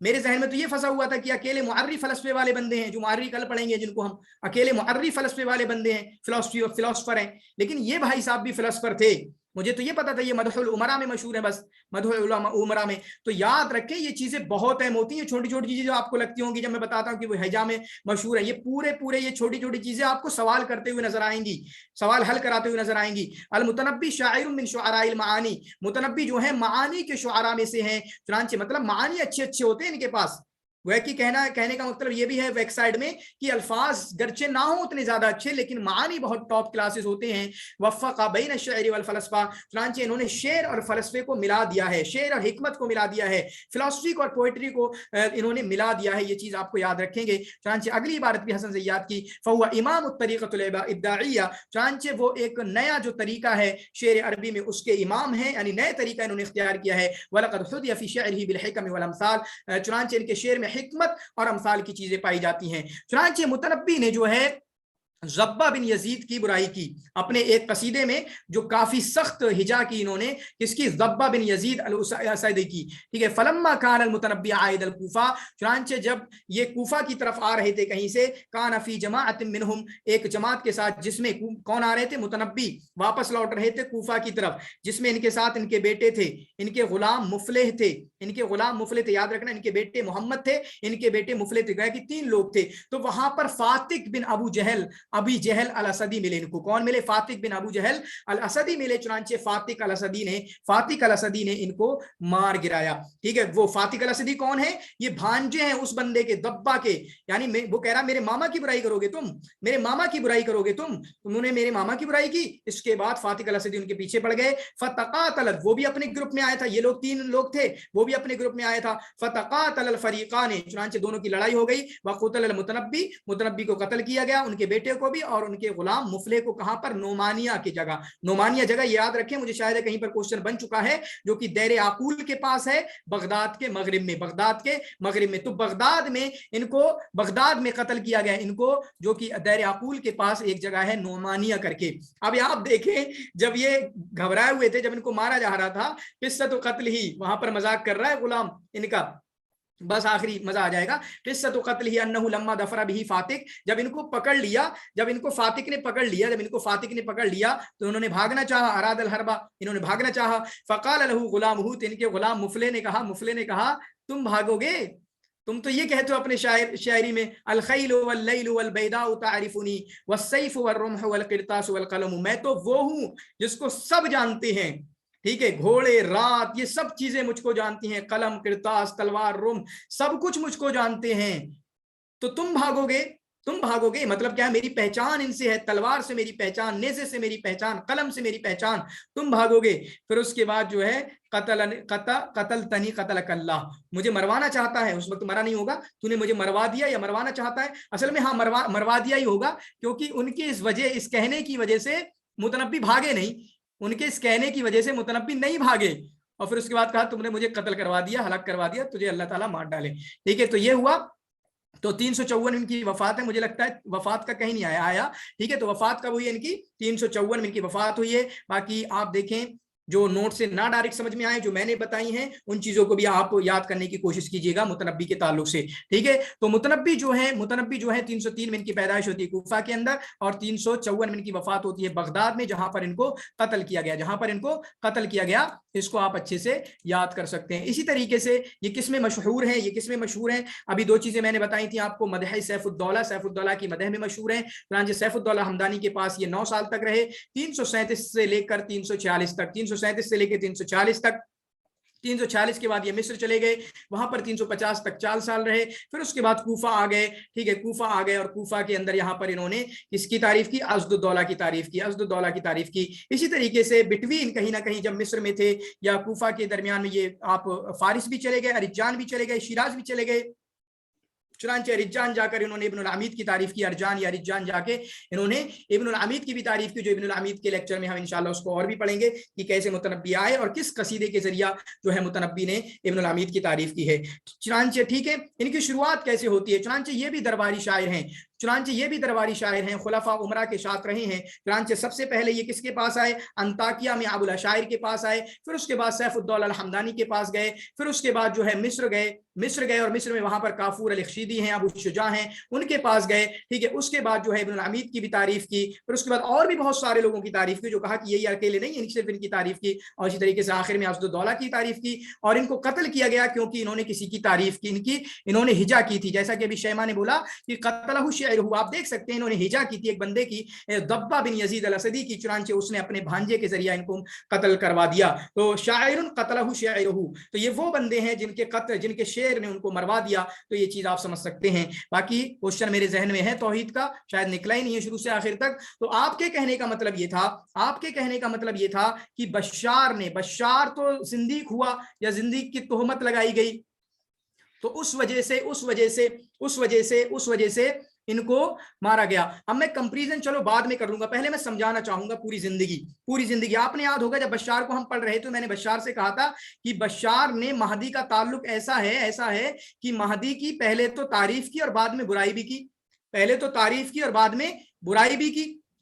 میرے ذہن میں تو یہ پھنسا ہوا تھا کہ اکیلے معرری فلسفے والے بندے ہیں, جو معرری کل پڑھیں گے جن کو ہم, اکیلے معرری فلسفے والے بندے ہیں, فلسفی اور فلسفر ہیں. لیکن یہ بھائی صاحب بھی فلسفر تھے, مجھے تو یہ پتا تھا یہ مدح العمراء میں مشہور ہے, بس مدح العمراء میں. تو یاد رکھیں یہ چیزیں بہت اہم ہوتی ہیں, چھوٹی چھوٹی چیزیں جو آپ کو لگتی ہوں گی جب میں بتاتا ہوں کہ وہ ہجا میں مشہور ہے, یہ پورے یہ چھوٹی چھوٹی چیزیں آپ کو سوال کرتے ہوئے نظر آئیں گی, سوال حل کراتے ہوئے نظر آئیں گی. المتنبی شاعر من شعراء المعانی, متنبی جو ہے معانی کے شعراء میں سے ہیں. چنانچہ مطلب معانی اچھے اچھے ہوتے ہیں ان کے پاس. وہ کہ کہنے کا مطلب یہ بھی ہے بیک سائڈ میں کہ الفاظ گرچہ نہ ہوں اتنے زیادہ اچھے, لیکن معانی بہت ٹاپ کلاسز ہوتے ہیں. وفق بین الشعر والفلسفہ, چنانچہ انہوں نے شعر اور فلسفے کو ملا دیا ہے, شعر اور حکمت کو ملا دیا ہے, فلسفی کو اور پوئٹری کو انہوں نے ملا دیا ہے. یہ چیز آپ کو یاد رکھیں گے. چنانچہ اگلی عبارت بھی حسن زیاد کی, فہو امام الطریقۃ الابداعیہ, چنانچہ وہ ایک نیا جو طریقہ ہے شعر عربی میں اس کے امام ہیں, یعنی نئے طریقہ انہوں نے اختیار کیا ہے. ولقد حدی فی شعرہ بالحکم والامثال, چنانچہ ان کے شعر میں حکمت اور امثال کی چیزیں پائی جاتی ہیں. چنانچہ متنبی نے جو ہے ضبہ بن یزید کی برائی کی اپنے ایک قصیدے میں, جو کافی سخت ہجا کی انہوں نے, کس کی, ضبہ بن یزید الاسدی کی, ٹھیک ہے. فلما کان المتنبی عائد الکوفہ, چنانچہ جب یہ کوفہ کی طرف آ رہے تھے کہیں سے, کان فی جماعت منہم, ایک جماعت کے ساتھ, جس میں کون آ رہے تھے, متنبی واپس لوٹ رہے تھے کوفہ کی طرف, جس میں ان کے ساتھ ان کے بیٹے تھے, ان کے غلام مفلح تھے, ان کے غلام مفلح تھے, یاد رکھنا, ان کے بیٹے محمد تھے, ان کے بیٹے مفلح تھے, گویا کہ 3 لوگ تھے. تو وہاں پر فاتق بن ابو جہل ابی جہل الاسدی ملے ان کو. کون ملے, فاتق بن ابو جہل الاسدی ملے. چنانچہ فاتق الاسدی نے ان کو مار گرایا, ٹھیک ہے. وہ فاتق الاسدی کون ہے, یہ بھانجے ہیں اس بندے کے, ضبہ کے, یعنی وہ کہہ رہا میرے ماما کی برائی کرو گے تم, میرے ماما کی برائی کرو گے تم, انہوں نے میرے ماما کی برائی کی. اس کے بعد فاتق الاسدی ان کے پیچھے پڑ گئے. فتقاتلت, وہ بھی اپنے گروپ میں آیا تھا, یہ لوگ 3 لوگ تھے, وہ بھی اپنے گروپ میں آیا تھا. فتقاتل الفریقان, چنانچہ دونوں کی لڑائی ہو گئی. وقتل المتنبی, متنبی کو قتل کیا گیا, ان کے بیٹے کو بھی, اور ان کے غلام مفلح کو. کہاں پر, نعمانیہ کی جگہ. نعمانیہ جگہ یاد رکھیں, مجھے شاید کہیں پر کوشچن بن چکا ہے, جو کہ دیر عقول کے پاس ہے, بغداد کے مغرب میں, بغداد کے مغرب میں. تو بغداد میں ان کو, بغداد میں قتل کیا گیا ان کو, جو کہ دیر عقول کے پاس ایک جگہ ہے نعمانیہ کر کے. اب آپ دیکھیں, جب یہ گھبرائے ہوئے تھے, جب ان کو مارا جا رہا تھا, قصۃ قتل ہی, وہاں پر مذاق کر رہا ہے غلام ان کا, بس آخری مزہ آ جائے گا. قصۃ قتل ہی انہ لما ظفر به فاتق, جب ان کو پکڑ لیا, جب ان کو فاتق نے پکڑ لیا, تو انہوں نے بھاگنا چاہا, اراد الحربہ, انہوں نے بھاگنا چاہا. فقال له غلامہ, ان کے غلام مفلح نے کہا تم بھاگو گے, تم تو یہ کہتے ہو اپنے شاعری میں, الخیل واللیل والبیداء تعرفنی والسیف والرمح والقرطاس والقلم, میں تو وہ ہوں جس کو سب جانتے ہیں, ٹھیک ہے, گھوڑے, رات, یہ سب چیزیں مجھ کو جانتی ہیں, قلم, کرتاس, تلوار, رم, سب کچھ مجھ کو جانتے ہیں. تو تم بھاگو گے, مطلب کیا ہے, میری پہچان ان سے ہے, تلوار سے میری پہچان, نیزے سے میری پہچان, قلم سے میری پہچان, تم بھاگو گے. پھر اس کے بعد جو ہے قتلتنی قتلک اللہ, مجھے مروانا چاہتا ہے, اس وقت مرا نہیں ہوگا, تو نے مجھے مروا دیا یا مروانا چاہتا ہے, اصل میں ہاں مروا دیا ہی ہوگا, کیونکہ ان کی اس کہنے کی وجہ سے متنبی بھاگے نہیں. ان کے اس کہنے کی وجہ سے متنبی نہیں بھاگے اور پھر اس کے بعد کہا تم نے مجھے قتل کروا دیا, ہلاک کروا دیا, تجھے اللہ تعالیٰ مار ڈالے. ٹھیک ہے, تو یہ ہوا. تو 354 ان کی وفات ہے, مجھے لگتا ہے وفات کا کہیں نہیں آیا. ٹھیک ہے, تو وفات کب ہوئی ان کی؟ 354 ان کی وفات ہوئی ہے. باقی آپ دیکھیں جو نوٹ سے نہ ڈائریکٹ سمجھ میں آئے, جو میں نے بتائی ہیں ان چیزوں کو بھی آپ یاد کرنے کی کوشش کیجیے گا متنبی کے تعلق سے. ٹھیک ہے, تو متنبی جو ہے 303 میں ان کی پیدائش ہوتی ہے کوفہ کے اندر, اور 354 میں ان کی وفات ہوتی ہے بغداد میں, جہاں پر ان کو قتل کیا گیا. اس کو آپ اچھے سے یاد کر سکتے ہیں. اسی طریقے سے یہ قسمیں مشہور ہیں, ابھی 2 چیزیں میں نے بتائی تھی آپ کو. مدح سیف الدولہ کی مدح میں مشہور ہیں. چنانچہ سیف الدولہ ہمدانی کے پاس یہ 9 سال تک رہے, 337 سے لے کر 346 تک, 337 سے لے کے 340 تک. 346 کے بعد یہ مصر چلے گئے, وہاں پر 350 تک 4 سال رہے. پھر اس کے بعد کوفہ آ گئے. ٹھیک ہے, کوفہ آ گئے اور کوفہ کے اندر یہاں پر انہوں نے کس کی تعریف کی؟ ازد الدولہ کی تعریف کی. اسی طریقے سے بٹوین کہیں نہ کہیں جب مصر میں تھے یا کوفہ کے درمیان میں یہ آپ فارس بھی چلے گئے, ارجان بھی چلے گئے, شیراز بھی چلے گئے. چنانچہ ارجان جا کر انہوں نے ابن العمید کی تعریف کی. ارجان یا ارجان جا کے انہوں نے ابن العمید کی بھی تعریف کی, جو ابن العمید کے لیکچر میں ہم انشاءاللہ اس کو اور بھی پڑھیں گے کہ کیسے متنبی آئے اور کس قصیدے کے ذریعہ جو ہے متنبی نے ابن العمید کی تعریف کی ہے. چنانچہ ٹھیک ہے, ان کی شروعات کیسے ہوتی ہے؟ چنانچہ یہ بھی درباری شاعر ہیں, خلفاء عمرہ کے ساتھ رہے ہیں. چنانچہ سب سے پہلے یہ کس کے پاس آئے؟ انطاکیہ میں ابو الاشاعر کے پاس آئے. پھر اس کے بعد سیف الدولہ الحمدانی کے پاس گئے. پھر اس کے بعد جو ہے مصر گئے اور مصر میں وہاں پر کافور الخشیدی ہیں, ابو شجاع ہیں, ان کے پاس گئے. ٹھیک ہے, اس کے بعد جو ہے ابن العمید کی بھی تعریف کی. پھر اس کے بعد اور بھی بہت سارے لوگوں کی تعریف کی, جو کہا کہ یہی اکیلے نہیں, صرف ان کی تعریف کی. اور اسی طریقے سے آخر میں ازد الدولہ کی تعریف کی, اور ان کو قتل کیا گیا کیونکہ انہوں نے کسی کی تعریف کی, انہوں نے ہجا کی تھی. جیسا کہ ابھی شیما نے بولا کہ قتلہ شعرہ, آپ دیکھ سکتے ہیں انہوں نے ہجا کی تھی ایک بندے کی, ضبہ بن یزید الاسدی کی. چنانچہ اس نے اپنے بھانجے کے ذریعہ ان کو قتل کروا دیا. تو شاعر قتلہ شعرہ, تو یہ وہ بندے ہیں جن کے شعر نے ان کو مروا دیا. تو یہ چیز آپ سمجھ سکتے ہیں. باقی کوشچن میرے ذہن میں ہے توحید کا, شاید نکلا ہی نہیں ہے شروع سے آخر تک. تو آپ کے کہنے کا مطلب یہ تھا کہ بشار تو زندیق ہوا یا زندیق کی تہمت لگائی گئی, تو اس وجہ سے ان کو مارا گیا. اب میں کمپیریزن چلو بعد میں کر لوں گا, پہلے میں سمجھانا چاہوں گا پوری زندگی. آپ نے یاد ہوگا جب بشار کو ہم پڑھ رہے تو میں نے بشار سے کہا تھا کہ بشار نے مہدی کا تعلق ایسا ہے کہ مہدی کی پہلے تو تعریف کی اور بعد میں برائی بھی کی.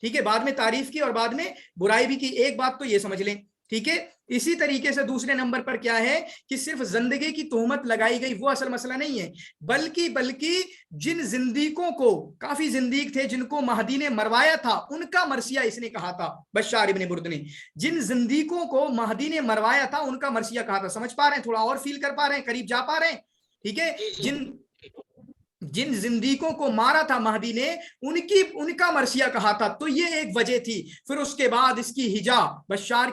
ٹھیک ہے, بعد میں تعریف کی اور بعد میں برائی بھی کی. ایک بات تو یہ سمجھ لیں. ٹھیک ہے, اسی طریقے سے دوسرے نمبر پر کیا ہے کہ صرف زندگی کی تہمت لگائی گئی وہ اصل مسئلہ نہیں ہے, بلکہ جن زندیقوں کو, کافی زندیق تھے جن کو مہدی نے مروایا تھا, ان کا مرثیہ اس نے کہا تھا. بشار ابن برد نے جن زندیقوں کو مہدی نے مروایا تھا ان کا مرثیہ کہا تھا. سمجھ پا رہے ہیں, تھوڑا اور فیل کر پا رہے ہیں, قریب جا پا رہے ہیں؟ ٹھیک ہے, جن زندیقوں کو مارا تھا مہدی نے ان کا مرثیہ کہا تھا. تو یہ ایک وجہ تھی. پھر اس کے بعد اس کی بشار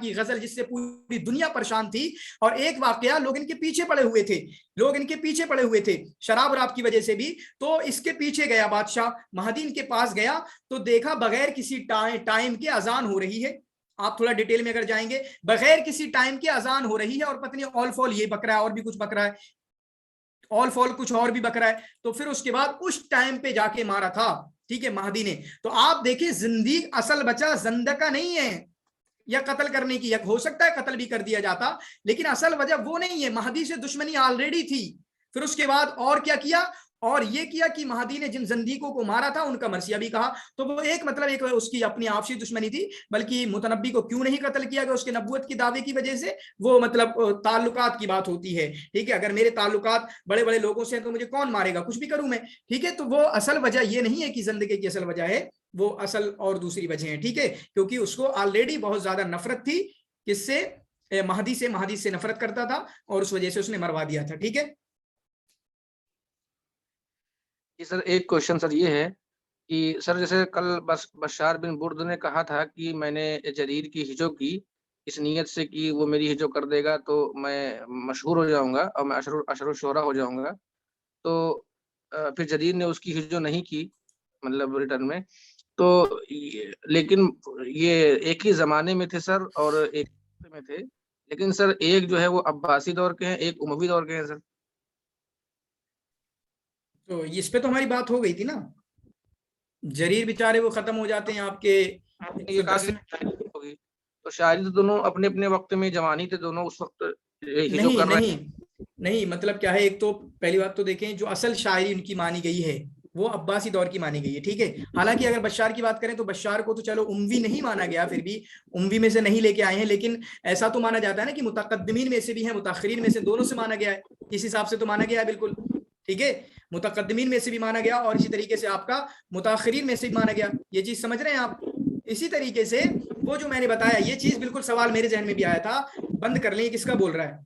کی غزل جس سے پوری دنیا پریشان تھی. اور ایک واقعہ, لوگ ان کے پیچھے پڑے ہوئے تھے شراب راب کی وجہ سے بھی. تو اس کے پیچھے گیا بادشاہ, مہدی ان کے پاس گیا تو دیکھا بغیر کسی ٹائم کے اذان ہو رہی ہے. آپ تھوڑا ڈیٹیل میں اگر جائیں گے, بغیر کسی ٹائم کے اذان ہو رہی ہے, اور پتہ نہیں آل فال یہ بک رہا ہے اور بھی کچھ بک رہا ہے, آل فال کچھ اور بھی بک رہا ہے. تو پھر اس کے بعد اس ٹائم پہ جا کے مارا تھا. ٹھیک ہے, مہدی نے. تو آپ دیکھیں زندیق اصل بچہ زندقہ نہیں ہے, یا قتل کرنے کی, ہو سکتا ہے قتل بھی کر دیا جاتا, لیکن اصل وجہ وہ نہیں ہے. مہدی سے دشمنی آلریڈی تھی. پھر اس کے بعد اور کیا کیا, اور یہ کیا کہ مہدی نے جن زندیقوں کو مارا تھا ان کا مرثیہ بھی کہا. تو وہ ایک اس کی اپنی آپسی دشمنی تھی, بلکہ متنبی کو کیوں نہیں قتل کیا گیا اس کے نبوت کی دعوے کی وجہ سے, وہ تعلقات کی بات ہوتی ہے. ٹھیک ہے, اگر میرے تعلقات بڑے بڑے لوگوں سے ہیں تو مجھے کون مارے گا, کچھ بھی کروں میں. ٹھیک ہے, تو وہ اصل وجہ یہ نہیں ہے کہ زندگی کی اصل وجہ ہے, وہ اصل اور دوسری وجہ ہیں. ٹھیک ہے, کیونکہ اس کو آلریڈی بہت زیادہ نفرت تھی, کس سے؟ مہدی سے نفرت کرتا تھا, اور اس وجہ سے اس نے مروا دیا تھا. ٹھیک ہے جی سر, ایک کوشچن سر یہ ہے کہ سر جیسے کل بشار بن برد نے کہا تھا کہ میں نے جریر کی ہجو کی اس نیت سے کہ وہ میری ہجو کر دے گا تو میں مشہور ہو جاؤں گا اور میں اشر الشہرا ہو جاؤں گا. تو پھر جریر نے اس کی ہجو نہیں کی, مطلب ریٹرن میں. تو لیکن یہ ایک ہی زمانے میں تھے سر, اور ایک میں تھے, لیکن سر ایک جو ہے وہ عباسی دور کے ہیں, ایک اموی دور کے ہیں سر. تو اس پہ تو ہماری بات ہو گئی تھی نا, جریر بیچارے وہ ختم ہو جاتے ہیں آپ کے. تو شاعری تو دونوں اپنے اپنے وقت میں جوانی تھے دونوں اس وقت جو نہیں کر رہے ہیں. نہیں مطلب کیا ہے، ایک تو پہلی بات تو دیکھیں جو اصل شاعری ان کی مانی گئی ہے وہ عباسی دور کی مانی گئی ہے، ٹھیک ہے. حالانکہ اگر بشار کی بات کریں تو بشار کو تو چلو اموی نہیں مانا گیا، پھر بھی اموی میں سے نہیں لے کے آئے ہیں، لیکن ایسا تو مانا جاتا ہے نا کہ متقدمین میں سے بھی ہیں، متاخرین میں سے، دونوں سے مانا گیا ہے، اس حساب سے تو مانا گیا ہے بالکل، ٹھیک ہے. متقدمین میں سے بھی مانا گیا اور اسی طریقے سے آپ کا متاخرین میں سے بھی مانا گیا. یہ چیز سمجھ رہے ہیں آپ؟ اسی طریقے سے وہ جو میں نے بتایا یہ چیز بالکل سوال میرے ذہن میں بھی آیا تھا، بند کر لیں کس کا بول رہا ہے،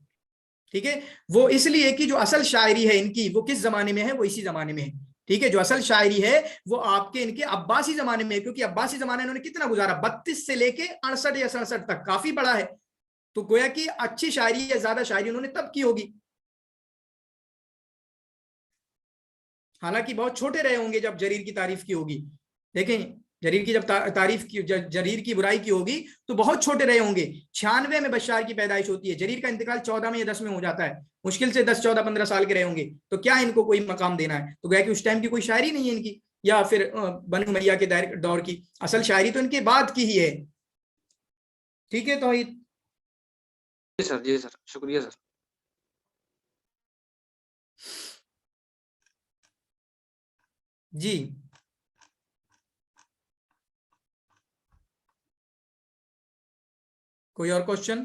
ٹھیک ہے. وہ اس لیے کہ جو اصل شاعری ہے ان کی وہ کس زمانے میں ہے، وہ اسی زمانے میں ہے، ٹھیک ہے. جو اصل شاعری ہے وہ آپ کے ان کے عباسی زمانے میں ہے، کیونکہ عباسی زمانے انہوں نے کتنا گزارا، 32 سے لے کے 68 یا 67 تک، کافی بڑا ہے. تو گویا کہ اچھی شاعری یا زیادہ شاعری انہوں نے تب کی ہوگی، حالانکہ بہت چھوٹے رہے ہوں گے جب جریر کی تعریف کی ہوگی. دیکھیں جریر کی جب تعریف کی، جریر کی برائی کی ہوگی تو بہت چھوٹے رہے ہوں گے. 96 میں بشار کی پیدائش ہوتی ہے، جریر کا انتقال 14 میں یا 10 میں ہو جاتا ہے، مشکل سے 10 14 15 سال کے رہے ہوں گے. تو کیا ان کو کوئی مقام دینا ہے؟ تو گویا کہ اس ٹائم کی کوئی شاعری نہیں ہے ان کی، یا پھر بنو امیہ کے دور کی. اصل شاعری تو ان کے بعد کی ہی ہے، ٹھیک ہے. توحید جی سر شکریہ سر. جی کوئی اور کوشچن؟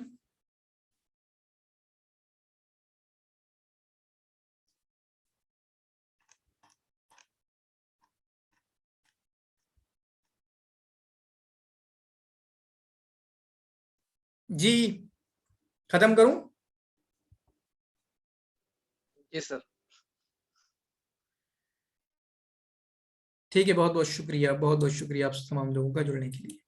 جی ختم کروں؟ جی سر. ٹھیک ہے، بہت بہت شکریہ، بہت بہت شکریہ آپ تمام لوگوں کا جڑنے کے لیے.